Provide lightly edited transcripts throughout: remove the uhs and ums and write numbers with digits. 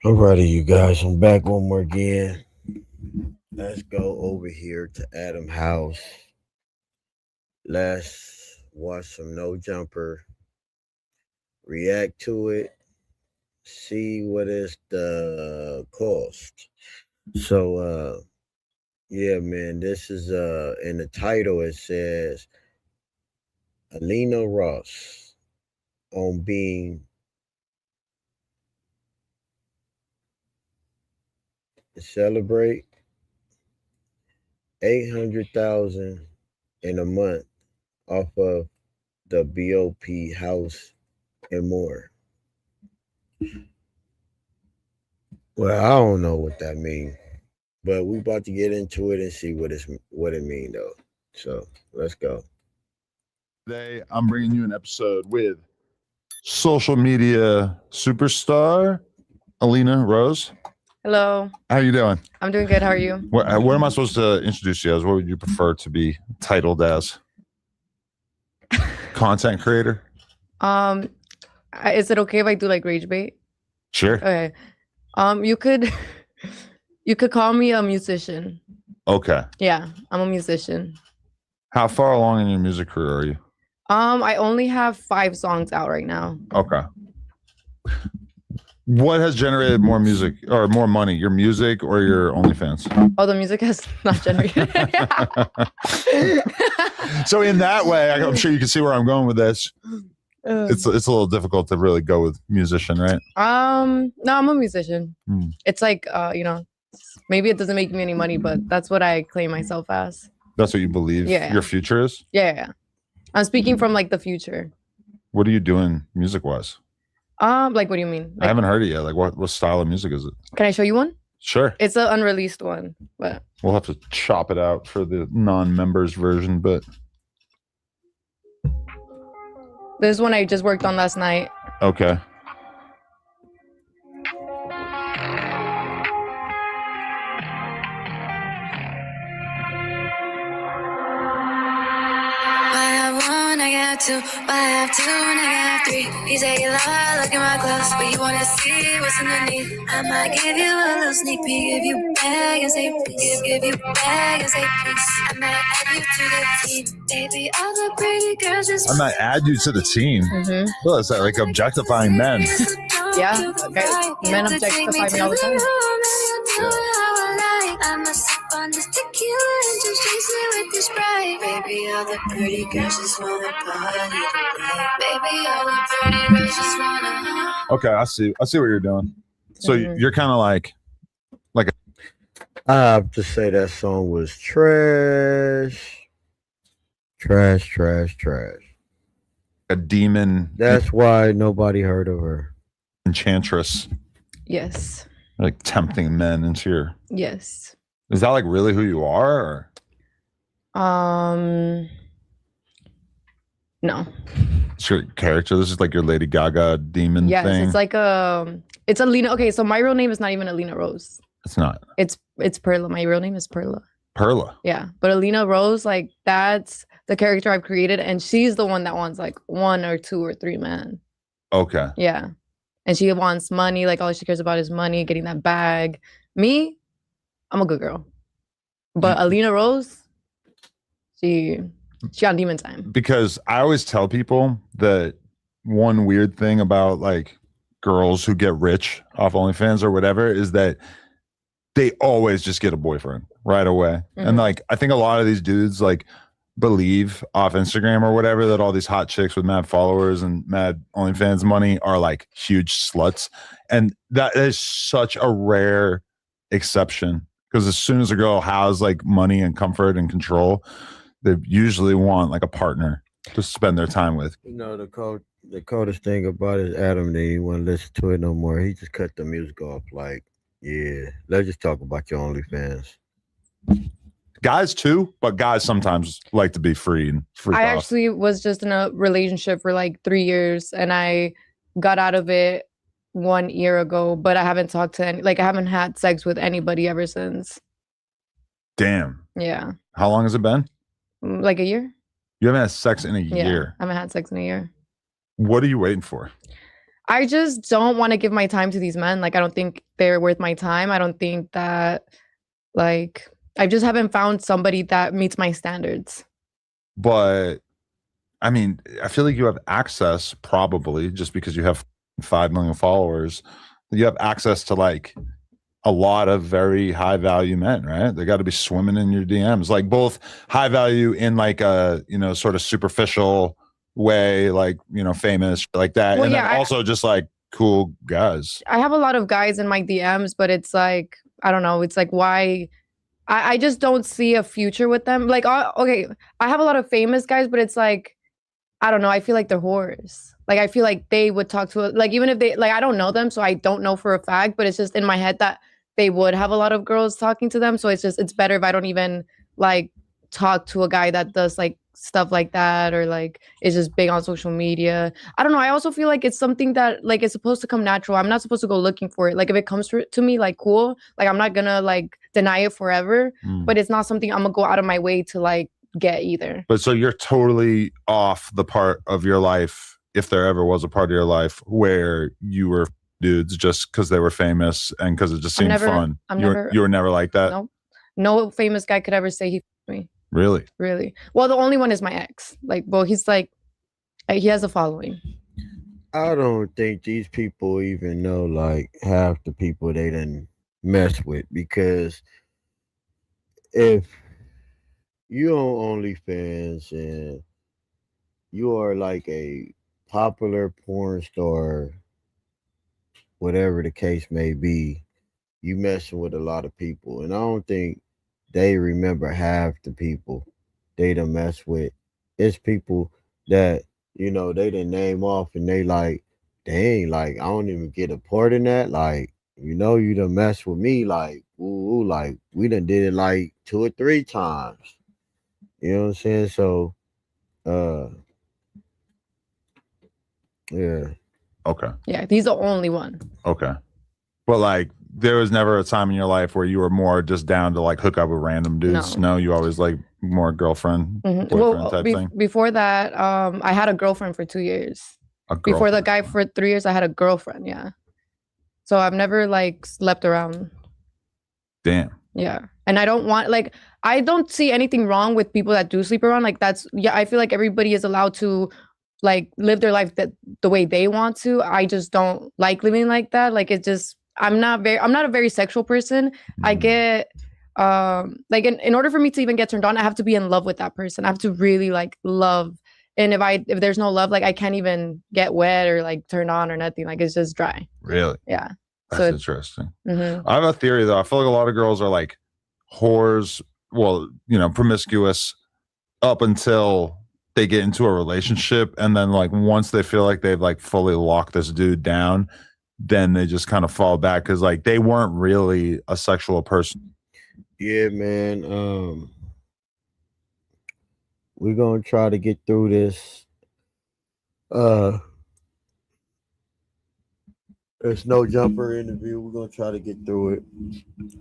Alrighty, you guys, I'm back one more again. Let's go over here to Adam House. Let's watch some No Jumper, react to it, see what is the cost. So, yeah, man, this is in the title it says Alina Ross on being celebrate 800,000 in a month off of the BOP house and more. Well, I don't know what that means, but we about to get into it and see what it mean though. So let's go. Today, I'm bringing you an episode with social media superstar Alina Rose. Hello. How you doing? I'm doing good. How are you? What am I supposed to introduce you as? What would you prefer to be titled as? Content creator? Is it okay if I do like rage bait? Sure. Okay. You could you could call me a musician. Okay. Yeah, I'm a musician. How far along in your music career are you? I only have 5 songs out right now. Okay. What has generated more music or more money, your music or your OnlyFans? Oh, the music has not generated. So in that way, I'm sure you can see where I'm going with this. It's a little difficult to really go with musician, right? No, I'm a musician. It's like maybe it doesn't make me any money, but that's what I claim myself as. That's what you believe your future is? Yeah. I'm speaking from like the future. What are you doing music wise? Like what do you mean? Like, I haven't heard it yet. Like what style of music is it? Can I show you one? Sure. It's an unreleased one, but we'll have to chop it out for the non-members version, but this one I just worked on last night. Okay. I got 2, I have 2 and I got 3. He say you lie, look at my clothes, but you wanna see what's underneath. I might give you a little sneak peek, give you bag and say please, give you bag and say please. I might add you to the team, baby. All the pretty girls just. I might add you to the team. Well, is that like objectifying men? Yeah, okay. Men objectify me all the time. I'm a sip on this tequila and just chase it with this Sprite. Baby, all the pretty girls just wanna party tonight. Baby, all the pretty girls just wanna. Okay, I see what you're doing. So you're kind of like I have to say that song was trash. a demon. That's why nobody heard of her. Enchantress. Yes. Like tempting men into your. Yes. Is that like really who you are? Or? No. It's your character. This is like your Lady Gaga demon thing. Yes, it's like it's Alina. Okay, so my real name is not even Alina Rose. It's not. It's Perla. My real name is Perla. Perla. Yeah, but Alina Rose, like that's the character I've created, and she's the one that wants like 1 or 2 or 3 men. Okay. Yeah, and she wants money. Like all she cares about is money, getting that bag. Me, I'm a good girl, but Alina Rose, she on demon time. Because I always tell people that one weird thing about like girls who get rich off OnlyFans or whatever is that they always just get a boyfriend right away. And like I think a lot of these dudes like believe off Instagram or whatever that all these hot chicks with mad followers and mad OnlyFans money are like huge sluts. And that is such a rare exception because as soon as a girl has like money and comfort and control, they usually want like a partner to spend their time with. You know, the coldest thing about it is Adam didn't even want to listen to it no more. He just cut the music off. Like, yeah, let's just talk about your OnlyFans. Guys too, but guys sometimes like to be free and free. I actually was just in a relationship for like 3 years, and I got out of it 1 year ago. But I haven't talked to I haven't had sex with anybody ever since. Damn. Yeah. How long has it been? Like a year. You haven't had sex in a year. I haven't had sex in a year. What are you waiting for? I just don't want to give my time to these men. Like, I don't think they're worth my time. I don't think that, like, I just haven't found somebody that meets my standards. But I mean, I feel like you have access, probably just because you have 5 million followers, you have access to like a lot of very high value men, right? They got to be swimming in your DMs, like both high value in like a, you know, sort of superficial way, like, you know, famous like that. Well, And then yeah, also just like cool guys. I have a lot of guys in my DMs, but it's like, I don't know. It's like, why? I just don't see a future with them. Like, okay, I have a lot of famous guys, but it's like, I don't know. I feel like they're whores. Like, I feel like they would talk to, like, even if they, like, I don't know them, so I don't know for a fact, but it's just in my head that they would have a lot of girls talking to them. So it's just, it's better if I don't even, like, talk to a guy that does, like, stuff like that, or, like, is just big on social media. I don't know. I also feel like it's something that, like, it's supposed to come natural. I'm not supposed to go looking for it. Like, if it comes to me, like, cool. Like, I'm not gonna, like, deny it forever, but it's not something I'm gonna go out of my way to, like, get either. But so you're totally off the part of your life, if there ever was a part of your life where you were dudes just because they were famous and because it just seemed fun. You were never like that? Nope. No famous guy could ever say he me. Really? Really? Well, the only one is my ex. Like, well, he's like, he has a following. I don't think these people even know like half the people they didn't mess with, because if you on OnlyFans and you are like a popular porn star, whatever the case may be, you messing with a lot of people. And I don't think they remember half the people they done mess with. It's people that, they didn't name off and they like, dang, like I don't even get a part in that. Like, you done mess with me, like, ooh, like we done did it like 2 or 3 times. You know what I'm saying? So uh yeah. Okay. Yeah, he's the only one. Okay. But like there was never a time in your life where you were more just down to like hook up with random dudes. No, you always like more girlfriend, boyfriend type thing. Before that, I had a girlfriend for 2 years. Before the guy for 3 years, I had a girlfriend. Yeah. So I've never like slept around. Damn. Yeah. And I don't want, like, I don't see anything wrong with people that do sleep around. Like, that's, yeah, I feel like everybody is allowed to like live their life the way they want to. I just don't like living like that. Like, it just, I'm not a very sexual person. I get like in order for me to even get turned on, I have to be in love with that person. I have to really like love. And if there's no love, like I can't even get wet or like turn on or nothing. Like, it's just dry. Really? Yeah. That's interesting. I have a theory though. I feel like a lot of girls are like whores, well, promiscuous up until they get into a relationship, and then like once they feel like they've like fully locked this dude down, then they just kind of fall back because like they weren't really a sexual person. Yeah, man. We're gonna try to get through this. There's no jumper interview. We're gonna try to get through it.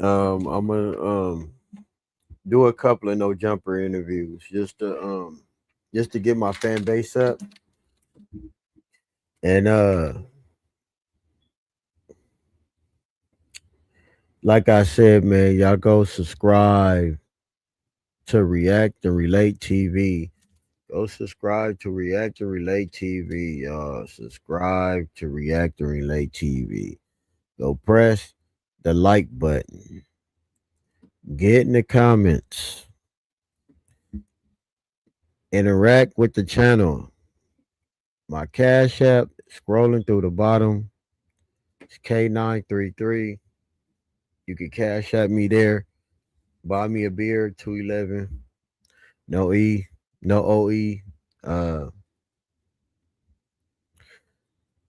I'm gonna do a couple of no jumper interviews just to get my fan base up. And like I said, man, y'all go subscribe to React and Relate TV. Go subscribe to React and Relate TV, y'all. Subscribe to React and Relate TV. Go press the like button. Get in the comments. Interact with the channel. My Cash App scrolling through the bottom. It's K933. You can Cash App me there. Buy me a beer, 211. No E, no OE.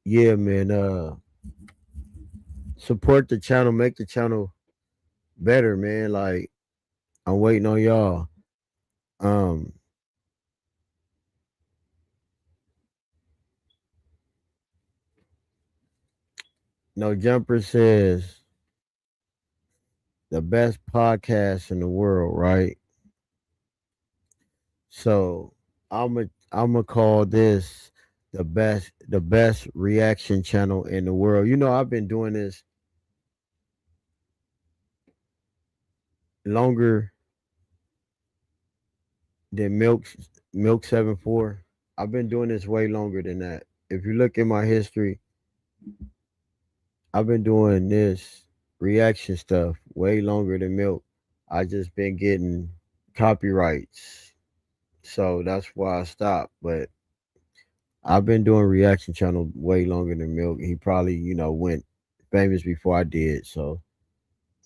Yeah, man. Support the channel, make the channel better, man. Like, I'm waiting on y'all. No Jumper says the best podcast in the world, right? So I'm a call this the best reaction channel in the world. You know, I've been doing this longer than Milk 74. I've been doing this way longer than that. If you look at my history, I've been doing this reaction stuff way longer than Milk. I just been getting copyrights. So that's why I stopped. But I've been doing reaction channel way longer than Milk. He probably, went famous before I did. So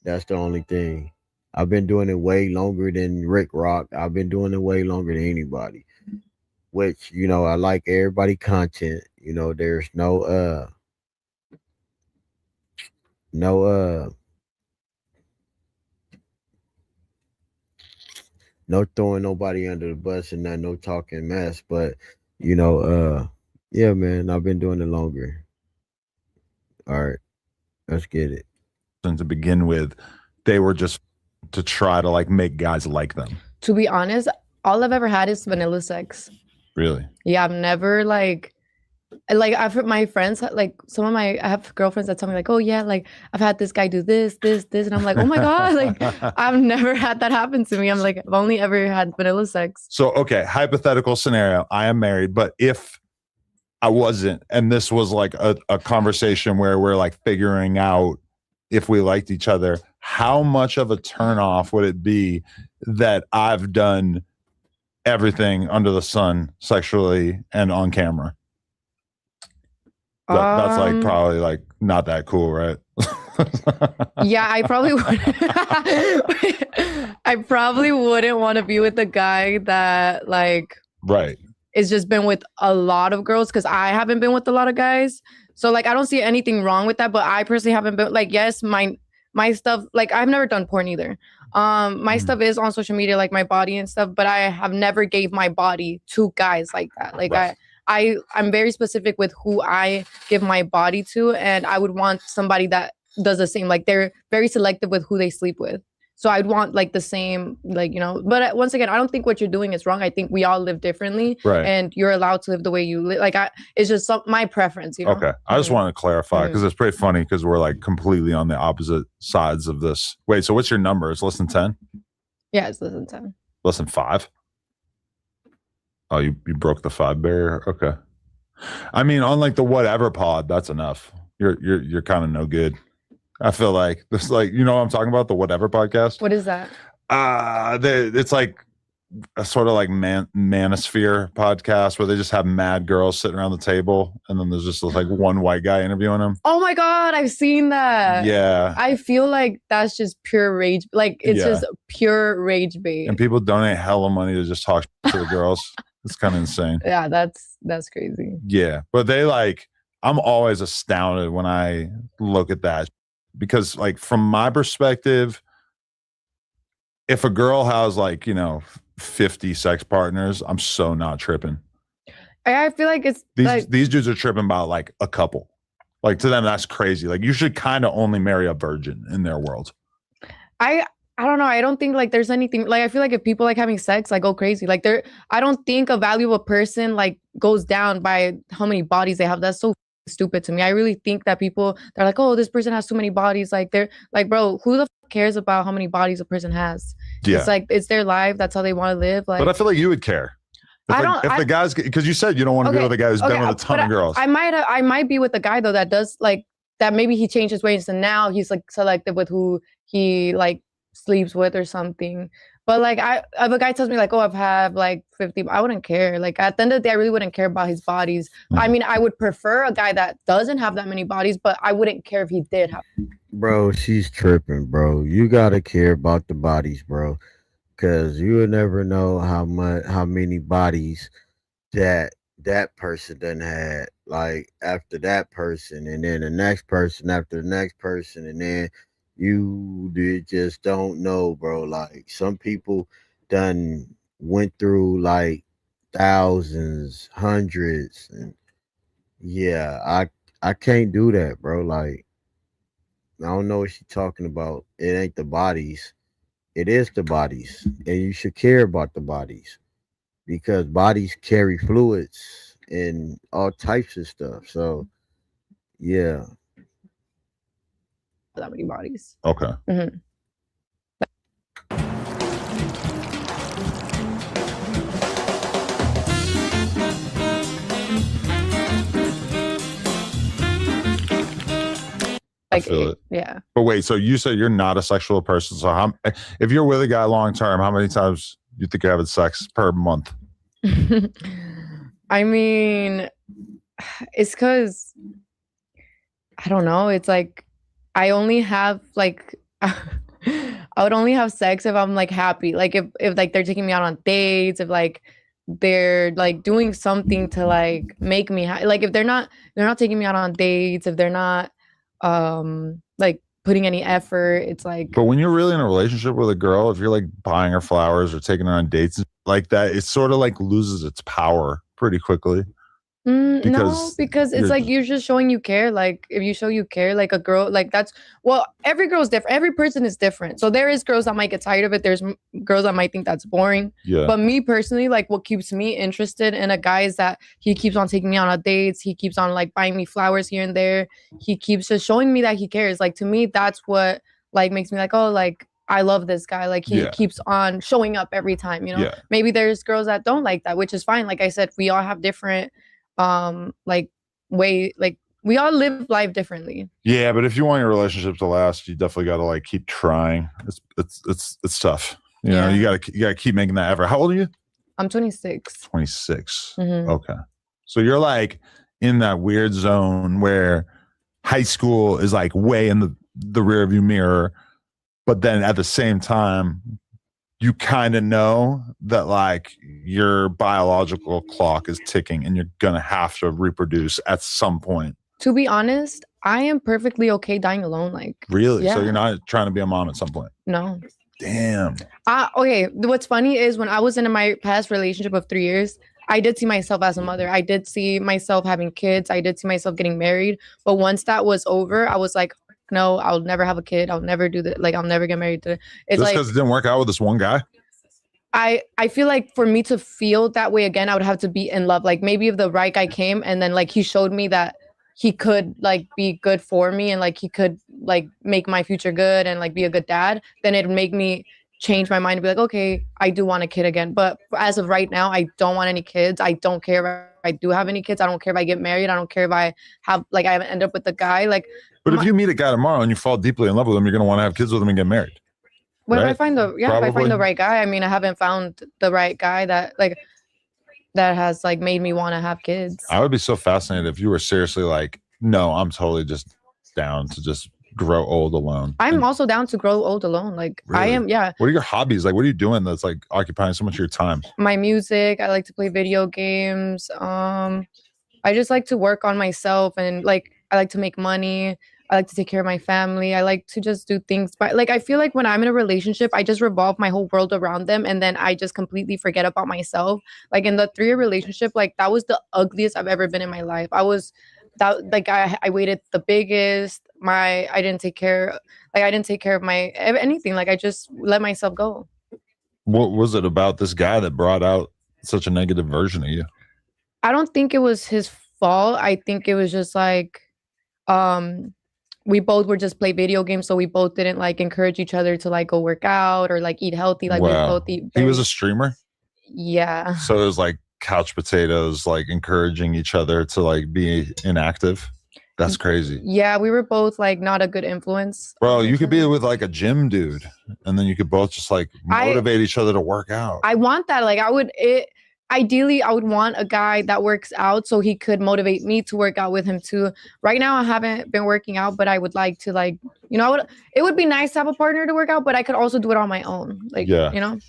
that's the only thing. I've been doing it way longer than Rick Rock. I've been doing it way longer than anybody. Which, I like everybody content. There's no no throwing nobody under the bus and not no talking mess. But, you know, yeah, man, I've been doing it longer. All right, let's get it. And to begin with, they were just to try to like make guys like them. To be honest, all I've ever had is vanilla sex. Really? Yeah, I've never I've heard my friends, like I have girlfriends that tell me like, oh yeah, like I've had this guy do this, and I'm like, oh my God, like I've never had that happen to me. I'm like, I've only ever had vanilla sex. So, okay, hypothetical scenario, I am married, but if I wasn't, and this was like a conversation where we're like figuring out if we liked each other, how much of a turnoff would it be that I've done everything under the sun sexually and on camera? That's like probably like not that cool, right? Yeah, I probably would. I probably wouldn't want to be with a guy that like right is just been with a lot of girls, because I haven't been with a lot of guys. So like I don't see anything wrong with that, but I personally haven't been like, yes, my stuff, like I've never done porn either. My stuff is on social media, like my body and stuff, but I have never gave my body to guys like that. Like right. I'm very specific with who I give my body to, and I would want somebody that does the same. Like they're very selective with who they sleep with. So I'd want like the same, like, but once again, I don't think what you're doing is wrong. I think we all live differently, right? And you're allowed to live the way you live. Like it's just my preference, Okay. I just want to clarify because it's pretty funny because we're like completely on the opposite sides of this. Wait, so what's your number? It's less than 10? Yeah, it's less than 10. Less than 5? Oh, you broke the 5 barrier. Okay. I mean, on like the whatever pod, that's enough. You're kind of no good. I feel like this, like, what I'm talking about, the whatever podcast. What is that? It's like a sort of like manosphere podcast where they just have mad girls sitting around the table, and then there's just like one white guy interviewing them. Oh my God, I've seen that. Yeah. I feel like that's just pure rage. Like it's just pure rage bait. And people donate hella money to just talk to the girls. It's kind of insane. Yeah, that's crazy. Yeah. But I'm always astounded when I look at that, because like from my perspective, if a girl has like, 50 sex partners, I'm so not tripping. I feel like it's these dudes are tripping about like a couple. Like to them, that's crazy. Like you should kind of only marry a virgin in their world. I don't know. I don't think like there's anything, like I feel like if people like having sex, like go crazy. Like I don't think a value of a person like goes down by how many bodies they have. That's so stupid to me. I really think that people, they're like, oh, this person has too many bodies. Like they're like, bro, who the f- cares about how many bodies a person has? Yeah. It's like, it's their life. That's how they want to live. Like, but I feel like you would care. If the guys, because you said you don't want to be with a guy who's been with a ton of girls. I might be with a guy though that does like that. Maybe he changed his ways and now he's like selective with who he like sleeps with or something. But like if a guy tells me like, oh, I've had like 50, I wouldn't care. Like at the end of the day, I really wouldn't care about his bodies. I mean, I would prefer a guy that doesn't have that many bodies, but I wouldn't care if he did have. Bro, she's tripping, bro. You gotta care about the bodies, bro, because you would never know how many bodies that person done had. Like after that person, and then the next person after the next person, and then you just don't know, bro. Like some people done went through like thousands, hundreds, and yeah, I can't do that, bro. Like I don't know what she's talking about. It ain't the bodies. It is the bodies, and you should care about the bodies because bodies carry fluids. and all types of stuff. So yeah. That many bodies. Okay. Mhm. I feel it. Yeah. But wait, so you said you're not a sexual person. So if you're with a guy long term, how many times do you think you're having sex per month? I mean, it's because I don't know. It's like I only have like I would only have sex if I'm like happy. Like if like they're taking me out on dates, if like they're like doing something to like make me like if they're not taking me out on dates, if they're not like putting any effort, it's like But when you're really in a relationship with a girl, if you're like buying her flowers or taking her on dates like that, it sort of like loses its power pretty quickly. no, Because because it's you're like just- you're just showing you care. Like if you show you care, like a girl, like that's well, every girl's different. Every person is different. So there is girls that might get tired of it. There's girls that might think that's boring. Yeah. But me personally, like what keeps me interested in a guy is that he keeps on taking me on dates. He keeps on like buying me flowers here and there. He keeps just showing me that he cares. Like to me, that's what like makes me like, oh, like I love this guy. Like he Yeah. keeps on showing up every time, you know. Yeah. Maybe there's girls that don't like that, which is fine. Like I said, we all have different like way, like we all live life differently. Yeah, but if you want your relationship to last, you definitely got to like keep trying. It's tough. You know, you gotta keep making that effort. How old are you? I'm 26. 26. Mhm. Okay. So you're like in that weird zone where high school is like way in the rear view mirror, but then at the same time, you kind of know that like your biological clock is ticking and you're gonna have to reproduce at some point. To be honest, I am perfectly okay dying alone. Like Really? So Yeah. you're not trying to be a mom at some point? no. Damn. Okay. What's funny is when I was in my past relationship of 3 years, I did see myself as a mother. I did see myself having kids. I did see myself getting married. But once that was over, I was like, no, I'll never have a kid. I'll never do that. Like I'll never get married to it. It's Just like because it didn't work out with this one guy? I feel like for me to feel that way again, I would have to be in love. Like maybe if the right guy came and then like he showed me that he could like be good for me and like he could like make my future good and like be a good dad, then it'd make me change my mind and be like, okay, I do want a kid again. But as of right now, I don't want any kids. I don't care if I do have any kids. I don't care if I get married. I don't care if I have like I end up with a guy. Like But if you meet a guy tomorrow and you fall deeply in love with him, you're gonna want to have kids with him and get married. when Right? I find the if I Probably. find the right guy. I mean, I haven't found the right guy that like that has like made me want to have kids. I would be so fascinated if you were seriously like, no, I'm totally just down to just grow old alone. I'm And also down to grow old alone. Like I Really? am, yeah. what are your hobbies? Like, what are you doing that's like occupying so much of your time? My music, I like to play video games. I just like to work on myself and like I like to make money. I like to take care of my family. I like to just do things. But like I feel like when I'm in a relationship, I just revolve my whole world around them and then I just completely forget about myself. Like in the 3-year relationship, like that was the ugliest I've ever been in my life. I was that like I waited the biggest. I didn't take care of my anything. Like I just let myself go. What was it about this guy that brought out such a negative version of you? I don't think it was his fault. I think it was just like we both were just play video games, so we both didn't like encourage each other to like go work out or like eat healthy. Like Wow. we both eat He was very- a streamer, yeah. so it was like couch potatoes, like encouraging each other to like be inactive. That's crazy. Yeah, we were both like not a good influence. Bro, on you each could be other. with like a gym dude and then you could both just like motivate each other to work out. I want that. Like ideally I would want a guy that works out so he could motivate me to work out with him too. Right now I haven't been working out, but I would like to like, you know, it would be nice to have a partner to work out, but I could also do it on my own. Like, Yeah. you know?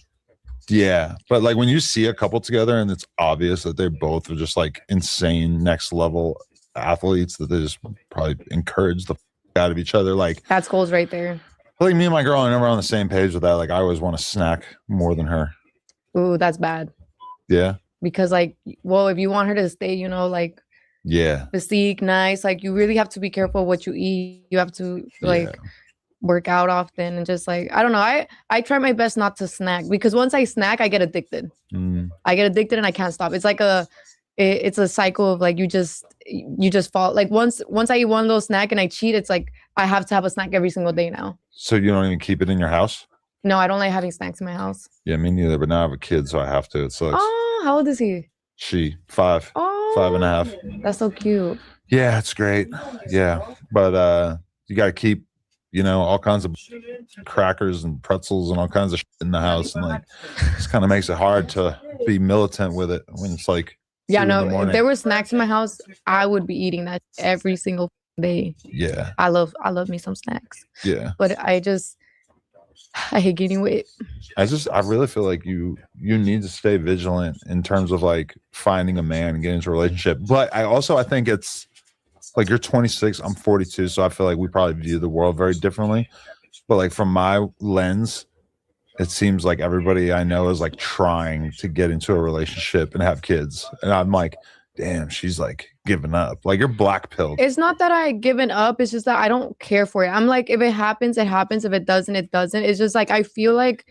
Yeah, but like when you see a couple together and it's obvious that they both are just like insane next level athletes, that they just probably encourage the out of each other. Like That's goals right there. like me and my girl are never on the same page with that. Like I always want to snack more than her. Ooh, that's bad. Yeah, Because like, well, if you want her to stay, you know, like yeah, physique, nice, like you really have to be careful what you eat. You have to like yeah. work out often and just like I don't know. I try my best not to snack because once I snack, I get addicted. Mm. I get addicted and I can't stop. It's like a it's a cycle of like you just fall. Like once I eat one little snack and I cheat, it's like I have to have a snack every single day now. So you don't even keep it in your house? No, I don't like having snacks in my house. Yeah, me neither. But now I have a kid, so I have to. It sucks. Oh, how old is he? She 5, Oh, 5.5. That's so cute. Yeah, it's great. Yeah, but you got to keep, all kinds of crackers and pretzels and all kinds of shit in the house, and like, this kind of makes it hard to be militant with it when it's like. Yeah, no. If there were snacks in my house, I would be eating that every single day. Yeah, I love me some snacks. Yeah, but I hate gaining weight. I really feel like you need to stay vigilant in terms of like finding a man and getting into a relationship. But I think it's like you're 26, I'm 42, so I feel like we probably view the world very differently. But like from my lens, it seems like everybody I know is like trying to get into a relationship and have kids, and I'm like, damn, she's like giving up. Like you're black pilled. It's not that I given up. It's just that I don't care for it. I'm like, if it happens, it happens. If it doesn't, it doesn't. It's just like I feel like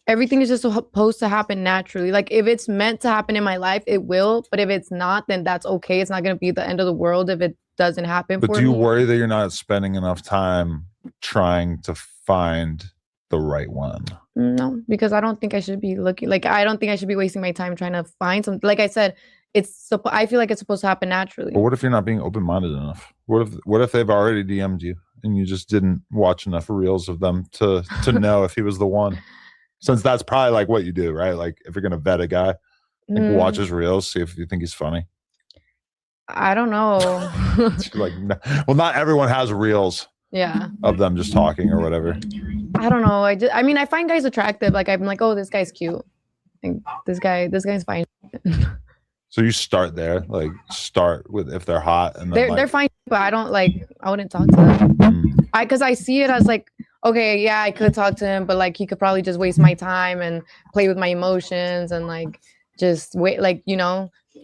everything is just supposed to happen naturally. Like if it's meant to happen in my life, it will. But if it's not, then that's okay. It's not going to be the end of the world if it doesn't happen. But do you worry that you're not spending enough time trying to find the right one? No, because I don't think I should be looking. Like I don't think I should be wasting my time trying to find something. Like I said, I feel like it's supposed to happen naturally. But what if you're not being open-minded enough? What if they've already DM'd you and you just didn't watch enough reels of them to know if he was the one? Since that's probably like what you do, right? Like if you're gonna vet a guy, like watch his reels, see if you think he's funny. I don't know. Like, well, not everyone has reels. Yeah. Of them just talking or whatever. I don't know. I mean, I find guys attractive. Like I'm like, oh, this guy's cute. Like, this guy's fine. So you start there, like start with if they're hot and then they're fine, but I wouldn't talk to them. Because I see it as like, okay, yeah, I could talk to him, but like he could probably just waste my time and play with my emotions and like just wait, like,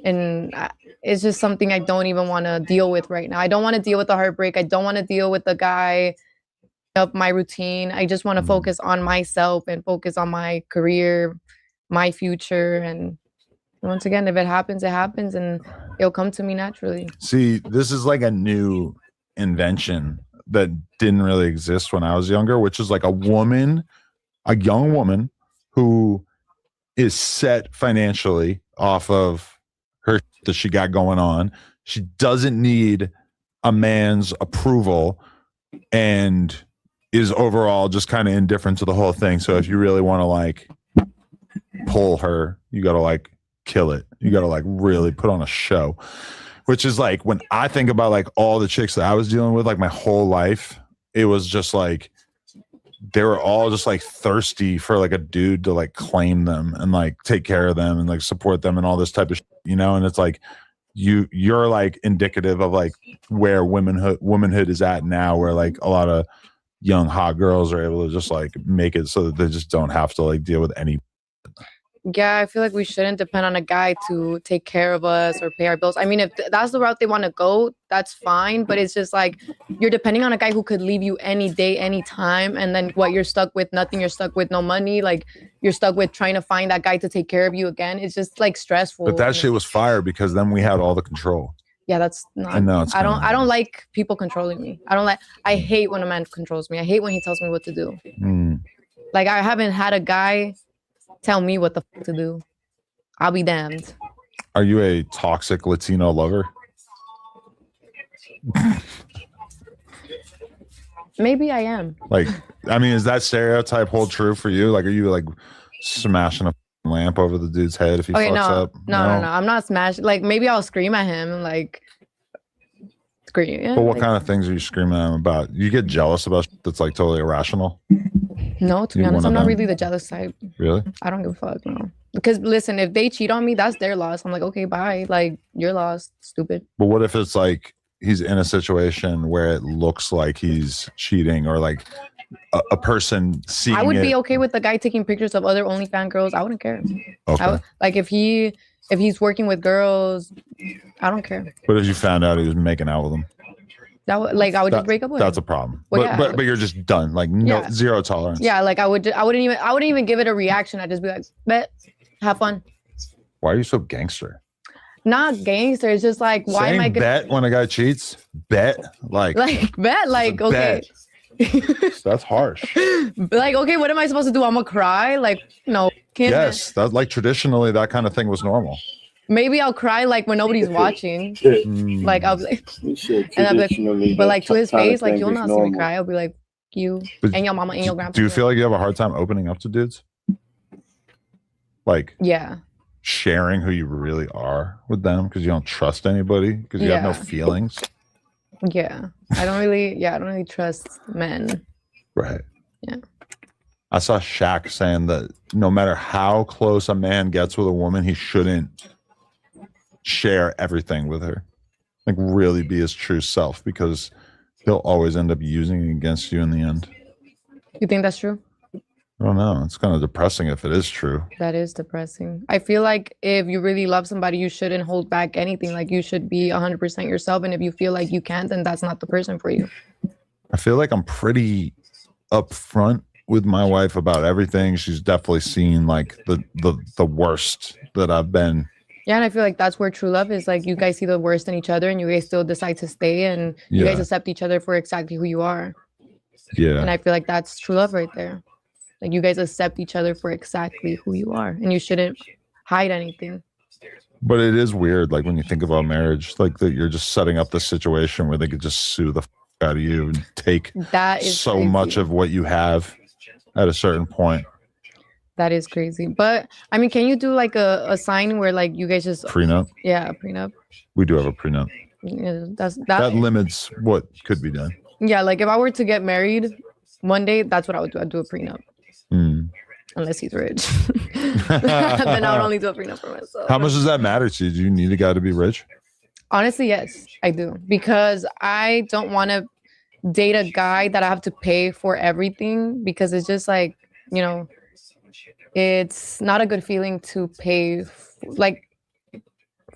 and it's just something I don't even want to deal with right now. I don't want to deal with the heartbreak. I don't want to deal with the guy of my routine. I just want to focus on myself and focus on my career, my future. And once again, if it happens, it happens and it'll come to me naturally. See, this is like a new invention that didn't really exist when I was younger, which is like a young woman who is set financially off of her that she got going on. She doesn't need a man's approval and is overall just kind of indifferent to the whole thing. So if you really want to like pull her, you got to like kill it. You got to like really put on a show, which is like when I think about like all the chicks that I was dealing with, like my whole life, it was just like they were all just like thirsty for like a dude to like claim them and like take care of them and like support them and all this type of shit, and it's like you're like indicative of like where womanhood is at now, where like a lot of young hot girls are able to just like make it so that they just don't have to like deal with any. Yeah, I feel like we shouldn't depend on a guy to take care of us or pay our bills. I mean, if that's the route they want to go, that's fine. But it's just like you're depending on a guy who could leave you any day, any time. And then what, you're stuck with nothing. You're stuck with no money. Like you're stuck with trying to find that guy to take care of you again. It's just like stressful. But that shit was fire because then we had all the control. Yeah, that's not. I don't like people controlling me. I hate when a man controls me. I hate when he tells me what to do. Like I haven't had a guy tell me what the fuck to do. I'll be damned. Are you a toxic Latino lover? Maybe I am. Like, I mean, is that stereotype hold true for you? Like, are you like smashing a lamp over the dude's head if he fucks up? No. I'm not smashing. Like, maybe I'll scream at him. Like, scream. Yeah, but what kind of things are you screaming at him about? You get jealous about shit that's like totally irrational? No, to be honest, I'm not really the jealous type. Really? I don't give a fuck, no. Because listen, if they cheat on me, that's their loss. I'm like, okay, bye. Like, you're lost, stupid. But what if it's like he's in a situation where it looks like he's cheating, or like a person seeing I would be okay with the guy taking pictures of other OnlyFans girls. I wouldn't care. Okay. Like if he's working with girls, I don't care. But if you found out he was making out with them, I would just break up with him. That's a problem. Well, but you're just done. Like zero tolerance. Yeah, like I wouldn't even give it a reaction. I'd just be like, bet, have fun. Why are you so gangster? not gangster. It's just like, why am I Saying gonna bet when a guy cheats? Bet like bet? Like, okay. that's harsh. Like, okay, what am I supposed to do? I'm gonna cry? Like, no. Can't. Yes, that like traditionally that kind of thing was normal. Maybe I'll cry like when nobody's watching. Mm. Like I'll be like, And I'll be like, but like to his face, like you'll not see me cry. I'll be like, you But and your mama and your grandpa. Do you feel like you have a hard time opening up to dudes? Like Yeah. sharing who you really are with them because you don't trust anybody because you have no Yeah. feelings. Yeah. I don't really trust men. Right. Yeah. I saw Shaq saying that no matter how close a man gets with a woman, he shouldn't share everything with her. Like really be his true self because he'll always end up using it against you in the end. You think that's true? I don't know. It's kind of depressing if it is true. That is depressing. I feel like if you really love somebody, you shouldn't hold back anything. Like you should be 100% yourself. And if you feel like you can't, then that's not the person for you. I feel like I'm pretty upfront with my wife about everything. She's definitely seen like the worst that I've been. Yeah, and I feel like that's where true love is. Like you guys see the worst in each other and you guys still decide to stay and you guys accept each other for exactly who you are. Yeah. And I feel like that's true love right there. Like you guys accept each other for exactly who you are and you shouldn't hide anything. But it is weird, like when you think about marriage, like that you're just setting up this situation where they could just sue the out of you and take That is so crazy. much of what you have at a certain point. That is crazy. But I mean, can you do like a sign where like you guys just Prenup. Yeah, a prenup. We do have a prenup. Yeah, That limits what could be done. Yeah, like if I were to get married one day, that's what I would do. I'd do a prenup. Unless he's rich. Then I would only do a prenup for myself. How much does that matter to you? Do you need a guy to be rich? Honestly, yes, I do. Because I don't want to date a guy that I have to pay for everything because it's just like, you know, it's not a good feeling to pay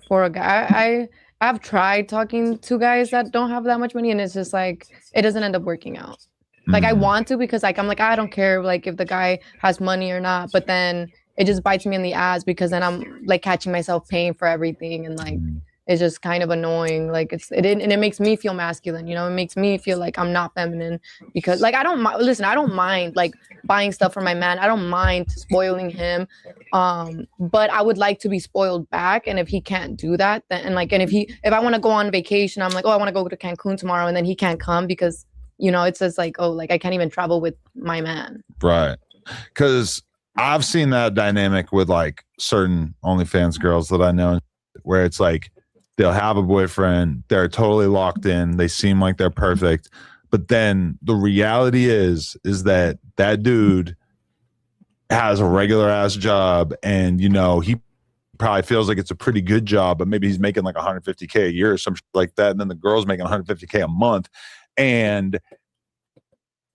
for a guy. I've tried talking to guys that don't have that much money and it's just like, it doesn't end up working out. Like I want to because like I'm like I don't care like if the guy has money or not, but then it just bites me in the ass because then I'm like catching myself paying for everything and like it's just kind of annoying. Like it makes me feel masculine, you know. It makes me feel like I'm not feminine because like I don't mind like buying stuff for my man. I don't mind spoiling him, but I would like to be spoiled back. And if he can't do that, then and if I want to go on vacation, I'm like, oh, I want to go to Cancun tomorrow, and then he can't come because. You know, it says like, oh, like I can't even travel with my man. Right. Because I've seen that dynamic with like certain OnlyFans girls that I know where it's like they'll have a boyfriend, they're totally locked in, they seem like they're perfect. But then the reality is that dude has a regular ass job and, you know, he probably feels like it's a pretty good job, but maybe he's making like 150K a year or some shit like that. And then the girl's making 150K a month. And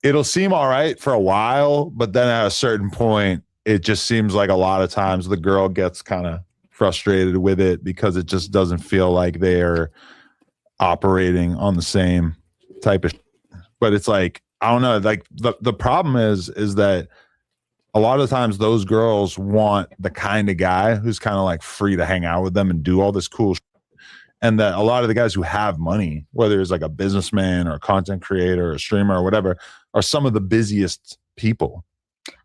it'll seem all right for a while, but then at a certain point, it just seems like a lot of times the girl gets kind of frustrated with it because it just doesn't feel like they're operating on the same type of shit. But it's like, I don't know, like the problem is that a lot of times those girls want the kind of guy who's kind of like free to hang out with them and do all this cool shit. And that a lot of the guys who have money, whether it's like a businessman or a content creator or a streamer or whatever, are some of the busiest people.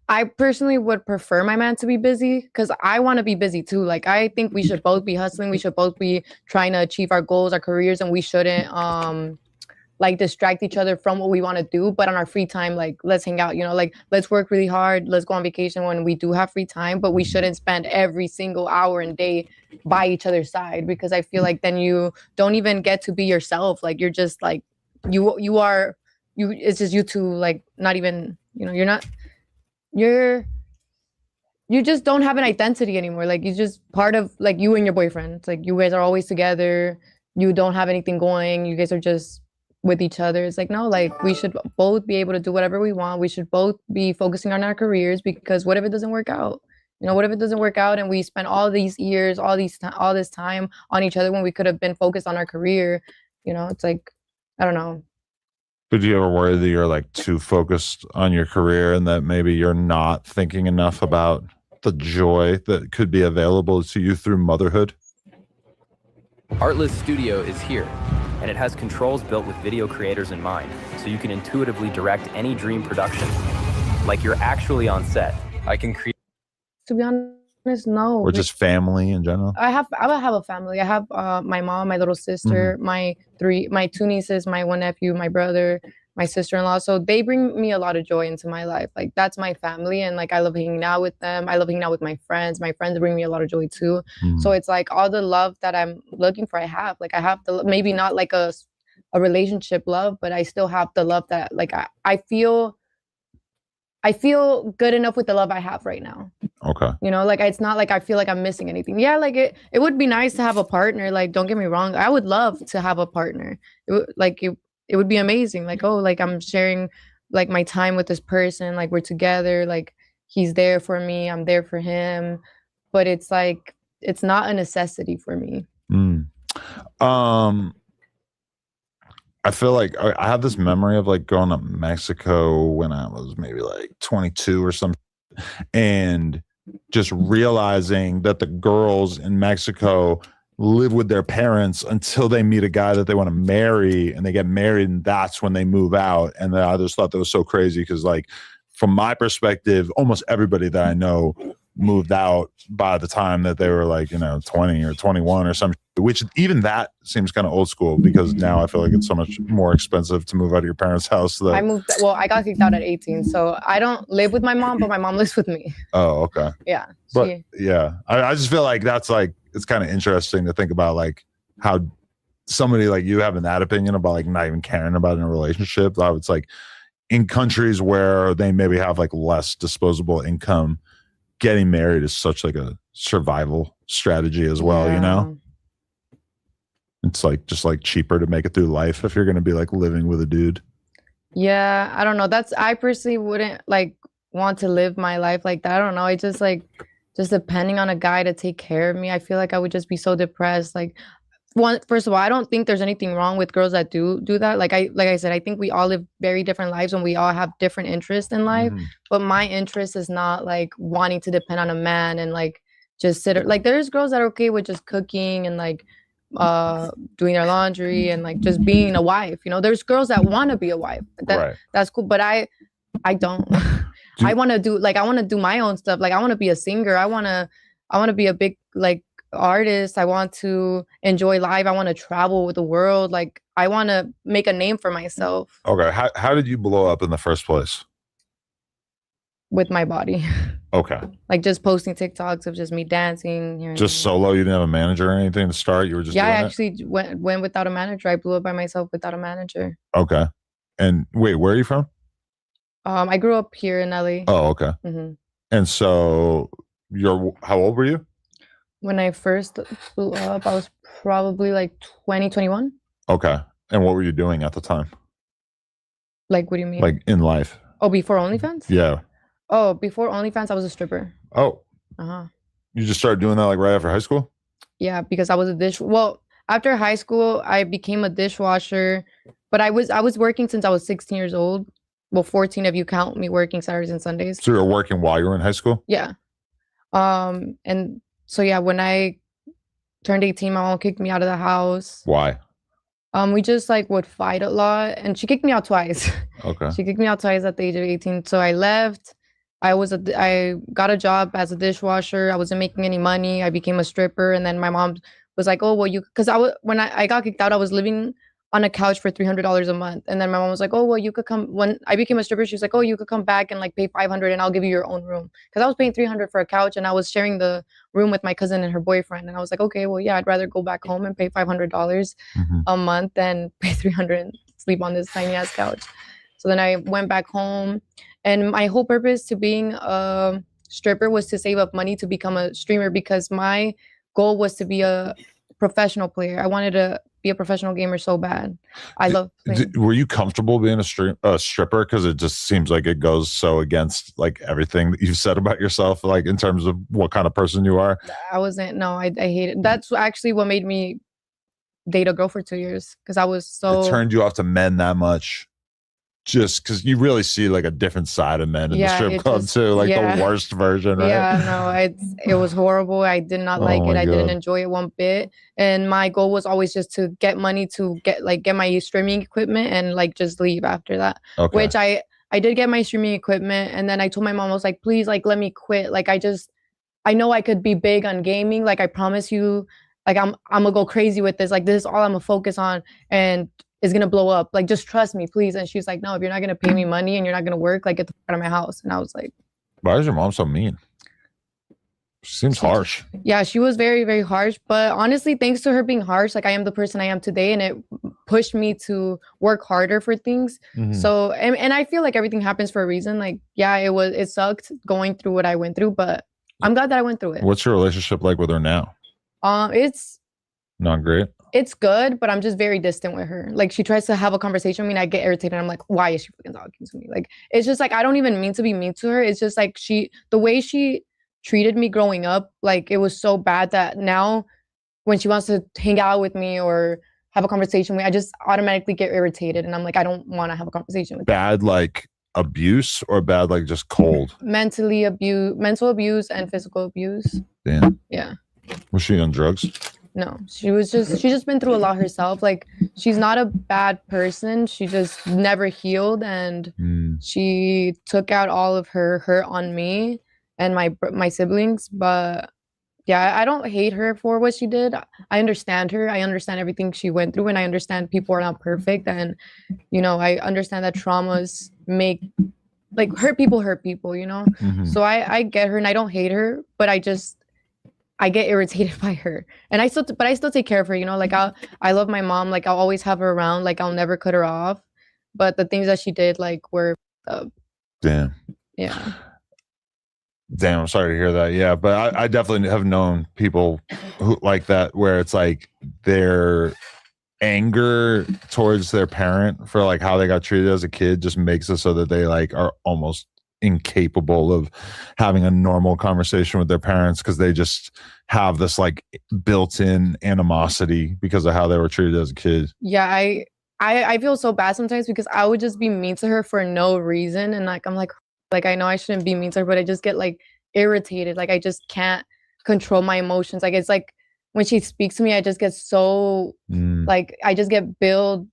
I personally would prefer my man to be busy because I want to be busy too. Like, I think we should both be hustling. We should both be trying to achieve our goals, our careers, and we shouldn't like distract each other from what we want to do. But on our free time, like, let's hang out, you know, like let's work really hard. Let's go on vacation when we do have free time, but we shouldn't spend every single hour and day by each other's side because I feel like then you don't even get to be yourself. Like, you're just like, it's just you two, like, not even, you know, you just don't have an identity anymore. Like, you're just part of like you and your boyfriend. It's like you guys are always together. You don't have anything going. You guys are just with each other. It's like, no, like we should both be able to do whatever we want. We should both be focusing on our careers because what if it doesn't work out? You know, what if it doesn't work out and we spend all these years, all this time on each other when we could have been focused on our career? You know, it's like, I don't know. But do you ever worry that you're like too focused on your career and that maybe you're not thinking enough about the joy that could be available to you through motherhood? Artlist Studio is here, and it has controls built with video creators in mind, so you can intuitively direct any dream production, like you're actually on set. I can create. To be honest, no. Or just family in general? I have a family. I have my mom, my little sister, my two nieces, my one nephew, my brother, my sister-in-law. So they bring me a lot of joy into my life. Like that's my family, and like I love hanging out with them. I love hanging out with my friends. My friends bring me a lot of joy too. So it's like all the love that I'm looking for, I have. Like I have the, maybe not like a relationship love, but I still have the love that like I feel good enough with the love I have right now. Okay. You know, like it's not like I feel like I'm missing anything. Yeah, like it would be nice to have a partner. Like, don't get me wrong. I would love to have a partner. It would be amazing. Like, oh, like I'm sharing like my time with this person. Like we're together. Like he's there for me. I'm there for him. But it's like, it's not a necessity for me. I feel like I have this memory of like going to Mexico when I was maybe like 22 or something, and just realizing that the girls in Mexico live with their parents until they meet a guy that they want to marry, and they get married, and that's when they move out. And I just thought that was so crazy because, like, from my perspective, almost everybody that I know moved out by the time that they were like, 20 or 21 or something, which even that seems kind of old school because now I feel like it's so much more expensive to move out of your parents' house. I got kicked out at 18, so I don't live with my mom, but my mom lives with me. Oh, okay. Yeah. But yeah, I just feel like that's like, it's kind of interesting to think about like how somebody like you having that opinion about like not even caring about in a relationship. How it's like in countries where they maybe have like less disposable income, getting married is such like a survival strategy as well, It's like just like cheaper to make it through life if you're going to be like living with a dude. Yeah, I don't know. I personally wouldn't like want to live my life like that. I don't know. It's just like depending on a guy to take care of me. I feel like I would just be so depressed. Like first of all, I don't think there's anything wrong with girls that do that. Like I said, I think we all live very different lives and we all have different interests in life. But my interest is not like wanting to depend on a man and like just like there's girls that are okay with just cooking and like doing their laundry and like just being a wife. There's girls that want to be a wife. That's cool. But I don't. I want to do my own stuff. Like I want to be a singer. I want to be a big like artist. I want to enjoy life. I want to travel with the world. Like I want to make a name for myself. Okay. How did you blow up in the first place? With my body. Okay. Like just posting TikToks of just me dancing here. Just solo? You didn't have a manager or anything to start? You were just I actually went without a manager. I blew up by myself without a manager. Okay. And wait, where are you from? I grew up here in LA. Oh, okay. And so how old were you? When I first blew up, I was probably like 20, 21. Okay. And what were you doing at the time? Like, what do you mean? Like in life? Oh, before OnlyFans? Yeah. Oh, before OnlyFans, I was a stripper. Oh. You just started doing that like right after high school? Yeah, because I was well, after high school, I became a dishwasher, but I was working since I was 16 years old. Well, 14 if you count me working Saturdays and Sundays. So you were working while you were in high school? Yeah. And so yeah, when I turned 18, my mom kicked me out of the house. Why? We just like would fight a lot, and she kicked me out twice. Okay. She kicked me out twice at the age of 18. So I left. I got a job as a dishwasher. I wasn't making any money. I became a stripper, and then my mom was like, "Oh, well, because when I got kicked out, I was living on a couch for $300 a month. And then my mom was like, "Oh, well, you could come." When I became a stripper, she was like, "Oh, you could come back and like pay $500 and I'll give you your own room." Because I was paying $300 for a couch and I was sharing the room with my cousin and her boyfriend. And I was like, okay, well, yeah, I'd rather go back home and pay $500 a month than pay $300 and sleep on this tiny ass couch. So then I went back home, and my whole purpose to being a stripper was to save up money to become a streamer, because my goal was to be a professional player. I wanted to be a professional gamer so bad. I love playing. Were you comfortable being a stripper? Because it just seems like it goes so against like everything that you've said about yourself, like in terms of what kind of person you are. I hate it. That's actually what made me date a girl for 2 years, because I was so. It turned you off to men that much. just because you really see like a different side of men in the Yeah, strip it club just- too, like yeah. the worst version, right? Yeah, no, it was horrible. I did not Oh like it. my I didn't God. enjoy it one bit. And my goal was always just to get money to get my streaming equipment and like just leave after that. Okay. Which I did get my streaming equipment, and then I told my mom, I was like, please, like, let me quit. Like, I know I could be big on gaming. Like, I promise you, like, I'm gonna go crazy with this. Like, this is all I'm gonna focus on, and it's gonna blow up. Like, just trust me, please. And she's like, no, if you're not gonna pay me money and you're not gonna work, like, get the fuck out of my house. And I was like, Why is your mom so mean? She seems harsh. yeah, she was very, very harsh. But honestly, thanks to her being harsh, like, I am the person I am today, and it pushed me to work harder for things. Mhm. So, and I feel like everything happens for a reason. Like, yeah, it sucked going through what I went through, but I'm glad that I went through it. What's your relationship like with her now? It's Not great. good, but I'm just very distant with her. Like, she tries to have a conversation with me and I get irritated. I'm like, why is she fucking talking to me? Like, it's just like, I don't even mean to be mean to her. It's just like the way she treated me growing up, like, it was so bad that now when she wants to hang out with me or have a conversation with me, I just automatically get irritated. And I'm like, I don't want to have a conversation with Bad like abuse or bad like just cold? mental abuse and physical abuse. Damn. Yeah. Was she on drugs? No, she just been through a lot herself. Like, she's not a bad person. She just never healed, and she took out all of her hurt on me and my siblings. But yeah, I don't hate her for what she did. I understand her. I understand everything she went through, and I understand people are not perfect. And I understand that traumas make like hurt people. Mhm. So I get her, and I don't hate her, but I get irritated by her, and I still take care of her. Like, I love my mom. Like, I'll always have her around. Like, I'll never cut her off. But the things that she did, like, were, Damn. yeah. Damn, I'm sorry to hear that. Yeah, but I definitely have known people who like that, where it's like their anger towards their parent for like how they got treated as a kid just makes it so that they like are almost incapable of having a normal conversation with their parents because they just have this like built-in animosity because of how they were treated as a kid. Yeah, I feel so bad sometimes because I would just be mean to her for no reason, and like I'm like I know I shouldn't be mean to her, but I just get like irritated. Like, I just can't control my emotions. Like, it's like when she speaks to me, I just get so like I just get built